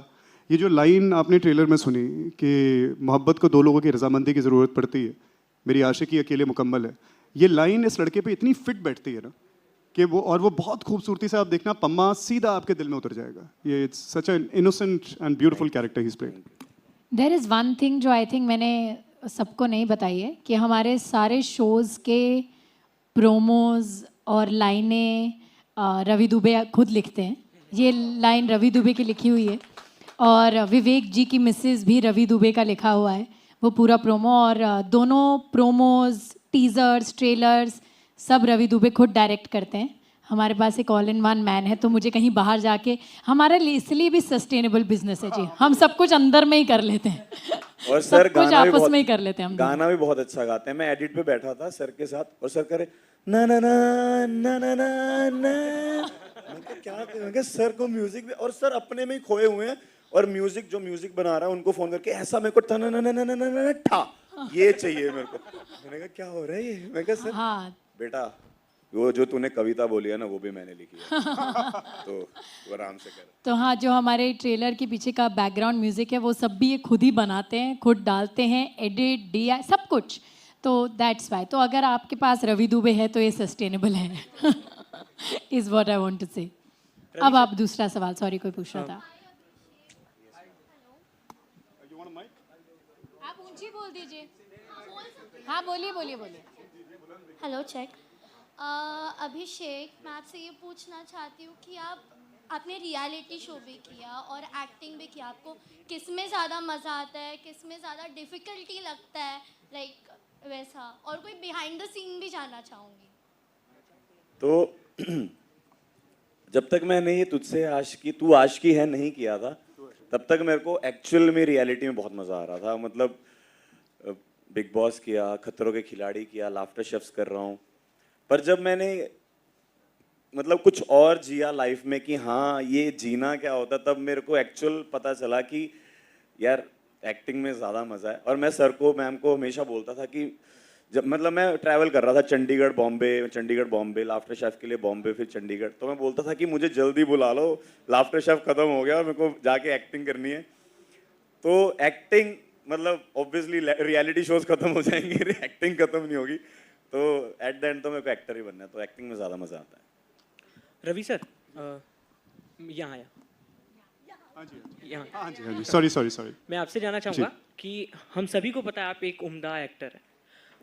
ये जो लाइन आपने ट्रेलर में सुनी कि मोहब्बत को दो लोगों की रजामंदी की ज़रूरत पड़ती है, मेरी आशिकी अकेले मुकम्मल है, ये लाइन इस लड़के पे इतनी फिट बैठती है ना कि वो बहुत खूबसूरती से, आप देखना पम्मा सीधा आपके दिल में उतर जाएगा। ये it's such an innocent and beautiful character he is playing. There is one thing जो आई थिंक मैंने सबको नहीं बताई है, कि हमारे सारे शोज़ के प्रोमोज़ और लाइनें रवि दुबे खुद लिखते हैं। ये लाइन रवि दुबे की लिखी हुई है, और विवेक जी की मिसेस भी रवि दुबे का लिखा हुआ है वो पूरा प्रोमो। और दोनों प्रोमोज़, टीज़र्स, ट्रेलर्स सब रवि दुबे खुद डायरेक्ट करते हैं। हमारे पास एक ऑल इन वन मैन है, तो मुझे कहीं बाहर जाके, हमारे लिए इसलिए भी सस्टेनेबल बिजनेस है जी, हम सब कुछ अंदर में ही कर लेते हैं और सर सब कुछ आपस में ही कर लेते हैं हम। गाना भी बहुत अच्छा गाते हैं। मैं एडिट पे बैठा था सर के साथ, और सर करे ना ना ना ना ना ना ना, मैं क्या सर को म्यूजिक भी, और सर अपने में ही खोए हुए हैं, और जो म्यूजिक बना रहा है उनको फोन करके ऐसा मेरे को ना ना ना ना ना ना ठा ये चाहिए मेरे को। मैंने कहा क्या हो रहा है ये? मैं कहा सर हाँ बेटा, वो जो तूने कविता बोली है ना, वो भी मैंने लिखी है तो वो आराम से कर। तो हाँ, जो हमारे ट्रेलर के पीछे का बैकग्राउंड म्यूजिक है वो सब भी ये खुद ही बनाते हैं, खुद डालते हैं, एडिट, DI सब कुछ। तो दैट्स वाई। तो अगर आपके पास रवि दुबे है तो ये सस्टेनेबल है is what I want to say. अब आप दूसरा सवाल, सॉरी कोई पूछ रहा था। आप ऊंची बोल दीजिए। हाँ बोलिए बोलिए बोलिए। Hello check. अभिषेक, मैं आपसे ये पूछना चाहती हूँ कि आपने रियलिटी शो भी किया और एक्टिंग भी किया, आपको किस में ज़्यादा मज़ा आता है, किस में ज़्यादा डिफ़िकल्टी लगता है, लाइक वैसा? और कोई बिहाइंड द सीन भी जानना चाहूँगी। तो जब तक मैंने ये तुझसे आशिकी तू आशिकी है नहीं किया था, तब तक मेरे को एक्चुअल में रियलिटी में बहुत मज़ा आ रहा था। मतलब बिग बॉस किया, खतरों के खिलाड़ी किया, लाफ्टर शेफ्स कर रहा हूँ, पर जब मैंने मतलब कुछ और जिया लाइफ में कि हाँ ये जीना क्या होता, तब मेरे को एक्चुअल पता चला कि यार एक्टिंग में ज़्यादा मज़ा है। और मैं सर को, मैम को हमेशा बोलता था कि जब मतलब मैं ट्रैवल कर रहा था चंडीगढ़ बॉम्बे, लाफ्टर शेफ के लिए बॉम्बे, फिर चंडीगढ़, तो मैं बोलता था कि मुझे जल्दी बुला लो, लाफ्टर शेफ ख़त्म हो गया और मेरे को जाके एक्टिंग करनी है। तो एक्टिंग मतलब ऑब्वियसली रियलिटी शोज खत्म हो जाएंगे, एक्टिंग खत्म नहीं होगी, तो एट द एंड तो मेरे को एक्टर ही बनना है, तो एक्टिंग में ज़्यादा मज़ा आता है। रवि सर, यहाँ आया। हाँ जी, सॉरी। मैं आपसे जानना चाहूँगा कि हम सभी को पता है आप एक उम्दा एक्टर हैं,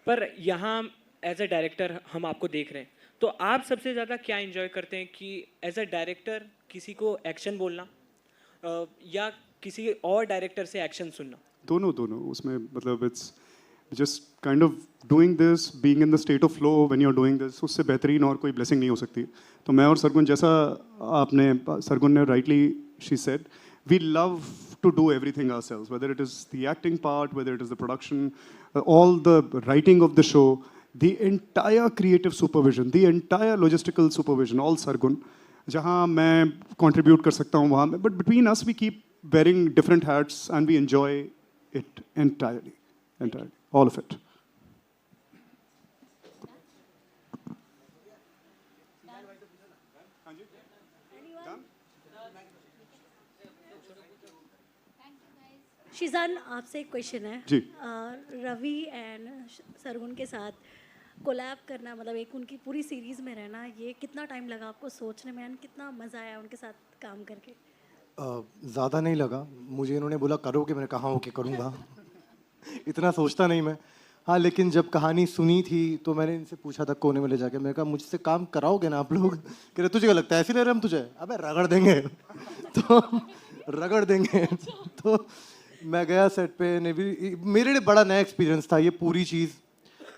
पर यहाँ एज अ डायरेक्टर हम आपको देख रहे हैं, तो आप सबसे ज़्यादा क्या एंजॉय करते हैं कि एज अ डायरेक्टर किसी को एक्शन बोलना या किसी और डायरेक्टर से एक्शन सुनना? दोनों उसमें मतलब it's just kind of doing this, being in the state of flow when you are doing this, उससे बेहतरीन और कोई ब्लेसिंग नहीं हो सकती। तो मैं और सरगुन, जैसा सरगुन ने rightly she said, we love to do everything ourselves, whether it is the acting part, whether it is the production, all the writing of the show, the entire creative supervision, the entire logistical supervision, all Sargun. जहाँ मैं contribute कर सकता हूँ वहाँ में, but between us we keep wearing different hats and we enjoy it entirely, all of it. Sheezan, आपसे एक question है जी। रवि एंड सरगुन के साथ कोलैब करना, मतलब एक उनकी पूरी सीरीज में रहना, ये कितना टाइम लगा आपको सोचने में एंड कितना मज़ा आया उनके साथ काम करके? ज़्यादा नहीं लगा मुझे, इन्होंने बोला करो कि मैंने कहा हो कि करूँगा इतना सोचता नहीं मैं। हाँ, लेकिन जब कहानी सुनी थी तो मैंने इनसे पूछा था कोने में ले जाके, मैंने कहा मुझसे काम कराओगे ना आप लोग? कह रहे तुझे क्या लगता है ऐसे ले रहे हम तुझे? अबे रगड़ देंगे तो रगड़ देंगे तो मैं गया सेट पे, ने भी मेरे लिए बड़ा नया एक्सपीरियंस था ये पूरी चीज़,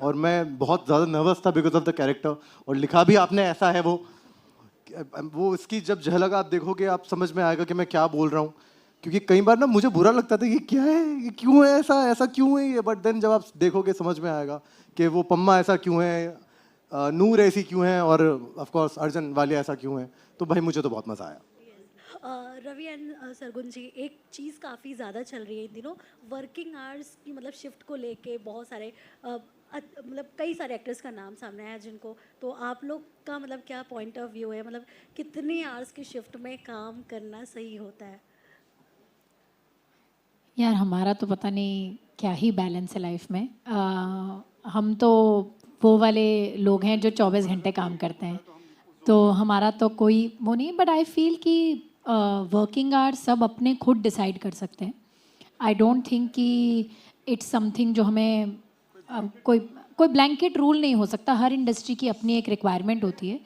और मैं बहुत ज़्यादा नर्वस था बिकॉज ऑफ द कैरेक्टर। और लिखा भी आपने ऐसा है वो इसकी जब झलक आप देखोगे आप समझ में आएगा कि मैं क्या बोल रहा हूँ, क्योंकि कई बार ना मुझे बुरा लगता था ये क्या है, ये क्यों है ऐसा क्यों है ये, बट देन जब आप देखोगे समझ में आएगा कि वो पम्मा ऐसा क्यों है, नूर ऐसी क्यों है, और ऑफ कोर्स अर्जुन वाले ऐसा क्यों है। तो भाई मुझे तो बहुत मज़ा आया। रवि एंड सरगुन जी, एक चीज़ काफ़ी ज़्यादा चल रही है इन दिनों, वर्किंग आवर्स की मतलब शिफ्ट को लेके बहुत सारे मतलब कई सारे एक्टर्स का नाम सामने आया जिनको, तो आप लोग का मतलब क्या पॉइंट ऑफ व्यू है, मतलब कितने आवर्स की शिफ्ट में काम करना सही होता है? यार हमारा तो पता नहीं क्या ही बैलेंस है लाइफ में। हम तो वो वाले लोग हैं जो 24 घंटे काम करते हैं, तो हमारा तो कोई वो नहीं। बट आई फील कि वर्किंग आवर्स सब अपने खुद डिसाइड कर सकते हैं। आई डोंट थिंक कि इट्स समथिंग जो हमें कोई ब्लैंकेट रूल नहीं हो सकता। हर इंडस्ट्री की अपनी एक रिक्वायरमेंट होती है,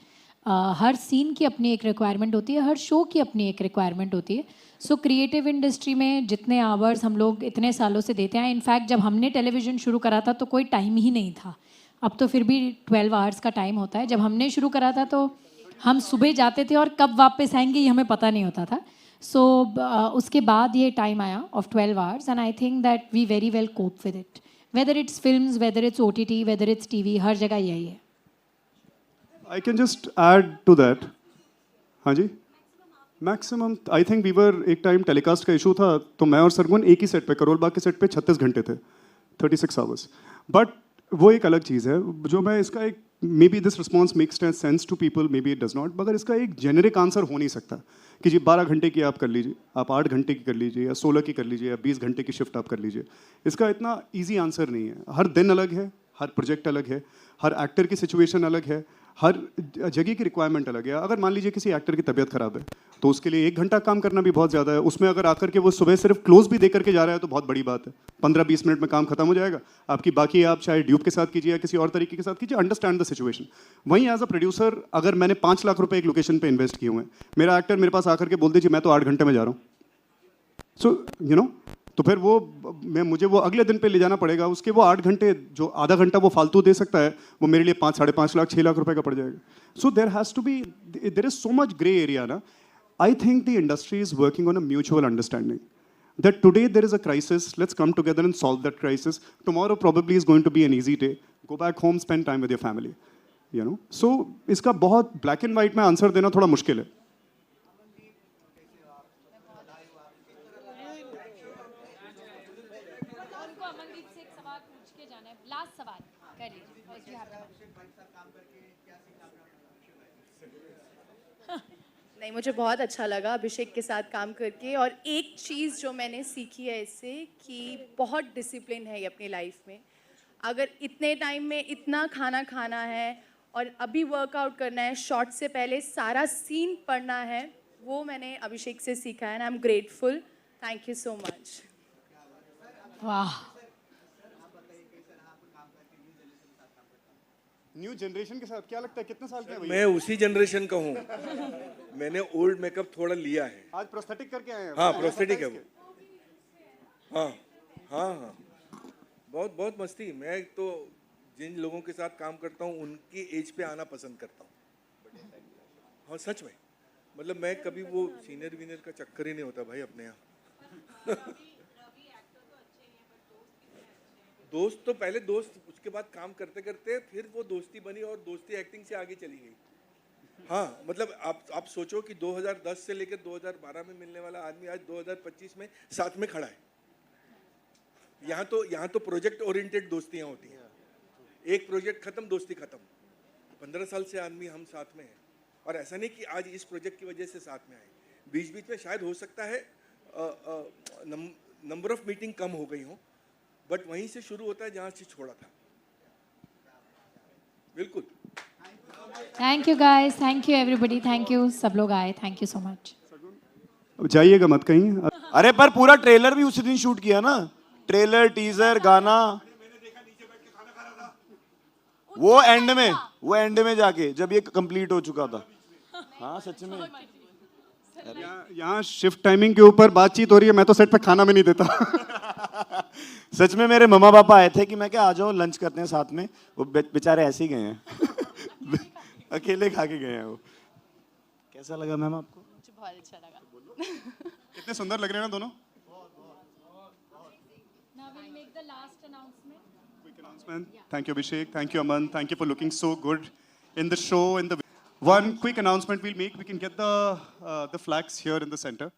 हर सीन की अपनी एक रिक्वायरमेंट होती है, हर शो की अपनी एक रिक्वायरमेंट होती है। सो क्रिएटिव इंडस्ट्री में जितने आवर्स हम लोग इतने सालों से देते हैं, इनफैक्ट जब हमने टेलीविज़न शुरू करा था तो कोई टाइम ही नहीं था, अब तो फिर भी 12 आवर्स का टाइम होता है। जब हमने शुरू करा था तो हम सुबह जाते थे और कब वापस आएंगे ये हमें पता नहीं होता था। सो उसके बाद ये टाइम आया of 12 hours, and I think that we very well cope with it, whether it's films, whether it's OTT, whether it's TV, हर जगह यही है। I can just add to that. हाँ जी, मैक्सिमम आई थिंक वीवर एक time telecast का issue था तो मैं और सरगुन एक ही सेट पे, करोल बाग के सेट पे 36 घंटे थे, 36 आवर्स। बट वो एक अलग चीज़ है जो मैं इसका एक maybe this response makes sense to people, maybe it does not, मगर इसका एक जेनरिक आंसर हो नहीं सकता कि जी 12 घंटे की आप कर लीजिए, आप 8 घंटे की कर लीजिए, या 16 की कर लीजिए, या 20 घंटे की शिफ्ट आप कर लीजिए। इसका इतना ईजी आंसर नहीं है। हर दिन अलग है, हर प्रोजेक्ट अलग है, हर एक्टर की सिचुएशन अलग है, हर जगह की रिक्वायरमेंट अलग है। अगर मान लीजिए किसी एक्टर की तबीयत खराब है तो उसके लिए 1 घंटा काम करना भी बहुत ज़्यादा है। उसमें अगर आकर के वो सुबह सिर्फ क्लोज भी दे करके जा रहा है तो बहुत बड़ी बात है। 15-20 मिनट में काम खत्म हो जाएगा आपकी। बाकी आप चाहे ड्यूब के साथ कीजिए या किसी और तरीके के साथ कीजिए, अंडरस्टैंड द सिचुएशन। वहीं एज अ प्रोड्यूसर अगर मैंने 5 लाख रुपए एक लोकेशन पे इन्वेस्ट किए हुए हैं, मेरा एक्टर मेरे पास आकर के बोल दीजिए मैं तो 8 घंटे में जा रहा हूँ, सो यू नो, तो फिर मुझे वो अगले दिन पे ले जाना पड़ेगा। उसके वो 8 घंटे जो आधा घंटा वो फालतू दे सकता है, वो मेरे लिए 5-5.5 लाख 6 लाख रुपए का पड़ जाएगा। So there has to be, there is so much grey area ना। I think the industry is working on a mutual understanding that today there is a crisis, let's come together and solve that crisis. Tomorrow probably is going to be an easy day. Go back home, spend time with your family, you know. So इसका बहुत black and white में answer देना थोड़ा मुश्किल है। नहीं, मुझे बहुत अच्छा लगा अभिषेक के साथ काम करके। और एक चीज़ जो मैंने सीखी है इससे कि बहुत डिसिप्लिन है ये अपनी लाइफ में। अगर इतने टाइम में इतना खाना खाना है और अभी वर्कआउट करना है, शॉट से पहले सारा सीन पढ़ना है, वो मैंने अभिषेक से सीखा है। And I am grateful, thank you so much. वाह, न्यू जनरेशन के साथ क्या लगता है कितने साल के हैं भैया? मैं उसी जनरेशन का हूँ। मैंने ओल्ड मेकअप थोड़ा लिया है। आज प्रोस्थेटिक करके आए हैं? हाँ, प्रोस्थेटिक है वो। हाँ हाँ हाँ, बहुत बहुत मस्ती। मैं तो जिन लोगों के साथ काम करता हूँ उनकी एज पे आना पसंद करता हूँ। हाँ सच में, मतलब मैं कभी वो सीनियर वीनियर का चक्कर ही नहीं होता भाई अपने यहाँ। दोस्त तो पहले दोस्त, उसके बाद काम करते करते फिर वो दोस्ती बनी और दोस्ती एक्टिंग से आगे चली गई। हाँ, मतलब आप सोचो कि 2010 से लेकर 2012 में मिलने वाला आदमी आज 2025 में साथ में खड़ा है। यहाँ तो प्रोजेक्ट ओरिएंटेड दोस्तियाँ होती हैं। एक प्रोजेक्ट खत्म, दोस्ती खत्म। 15 साल से आदमी हम साथ में हैं, और ऐसा नहीं कि आज इस प्रोजेक्ट की वजह से साथ में आए। बीच बीच में शायद हो सकता है नंबर ऑफ मीटिंग कम हो गई हो, बट वहीं से शुरू होता है जहाँ से छोड़ा था। बिल्कुल। Thank you guys, thank you everybody, thank you सब लोग आए, थैंक यू सो मच। जाइएगा मत कहीं। अरे पर पूरा ट्रेलर भी उसी दिन शूट किया ना, ट्रेलर, टीजर, गाना, वो एंड में जाके जब ये कंप्लीट हो चुका था। हाँ सच में यहाँ शिफ्ट टाइमिंग के ऊपर बातचीत हो रही है, मैं तो सेट पे खाना भी नहीं देता। सच में मेरे मम्मा पापा आए थे कि मैं क्या आ जाओ लंच करते हैं साथ में, वो बेचारे ऐसे ही गए हैं। अकेले खा के गए हैं वो। कैसा लगा मैम आपको? मुझे बहुत अच्छा लगा। कितने सुंदर लग रहे हैं ना दोनों। Thank you, Abhishek. Thank you, Aman. Thank you for looking so good in the show. In the one quick announcement we'll make. We can get the flags here in the center.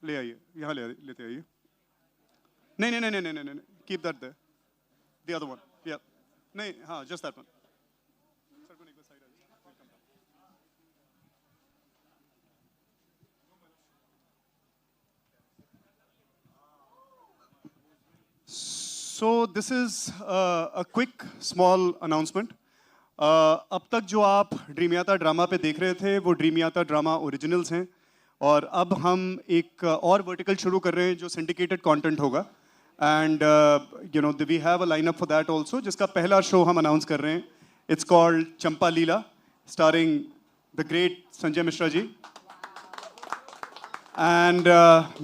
ले आइए, यहाँ लेते आइए। नहीं। Keep that there. The other one. Yeah. नहीं, हाँ, just that one. So this is a quick small announcement. अब तक जो आप ड्रीम यात्रा ड्रामा पे देख रहे थे वो ड्रीम यात्रा ड्रामा ओरिजिनल्स हैं, और अब हम एक और वर्टिकल शुरू कर रहे हैं जो सिंडिकेटेड कंटेंट होगा, and you know we have a lineup for that also, जिसका पहला शो हम अनाउंस कर रहे हैं। It's called Champa Leela, starring the great Sanjay Mishra ji, and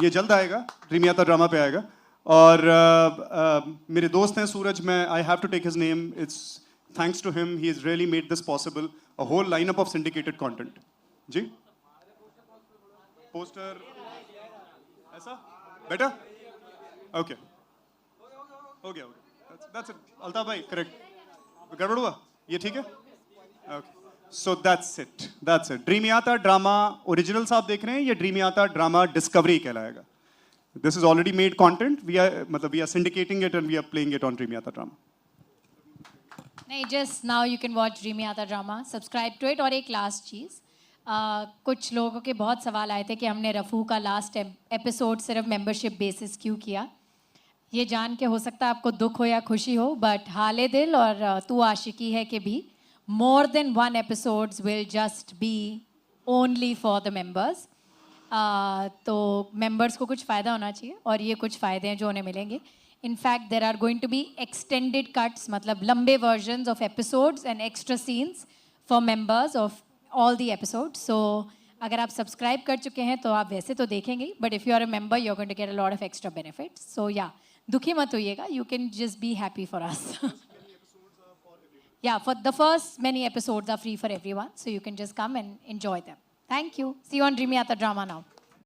ये जल्द आएगा, ड्रीम यात्रा ड्रामा पे आएगा। और मेरे दोस्त हैं सूरज, मैं I have to take his name, it's thanks to him, he is really made this possible, a whole lineup of syndicated content. जी पोस्टर ऐसा बेटर, ओके हो गया, दैट्स इट। अल्ताफ भाई करेक्ट, गड़बड़ हुआ, ये ठीक है, okay. So that's it. Dream यात्रा ड्रामा ओरिजिनल्स आप देख रहे हैं, ये ड्रीम यात्रा ड्रामा डिस्कवरी कहलाएगा। This is already made content. We are syndicating it and we are playing it on Dream Yatra Drama. नहीं, just now you can watch Dream Yatra Drama. Subscribe to it. और एक last चीज़, कुछ लोगों के बहुत सवाल आए थे कि हमने रफ़ू का लास्ट एपिसोड सिर्फ मेंबरशिप बेसिस क्यों किया। ये जान के हो सकता है आपको दुख हो या खुशी हो, बट हाले दिल और तू आशिकी है कि भी more than one episodes will just be only for the members. तो मेंबर्स को कुछ फ़ायदा होना चाहिए, और ये कुछ फ़ायदे हैं जो उन्हें मिलेंगे। In fact there are going to be extended cuts, मतलब लंबे versions of episodes and extra scenes for members of all the episodes. So अगर आप सब्सक्राइब कर चुके हैं तो आप वैसे तो देखेंगे, but if you are a member you are going to get a lot of extra benefits. So या दुखी मत होइएगा, you can just be happy for us. Yeah, for the first many episodes are free for everyone, so you can just come and enjoy them. Thank you. See you on Dream Yatra Drama now.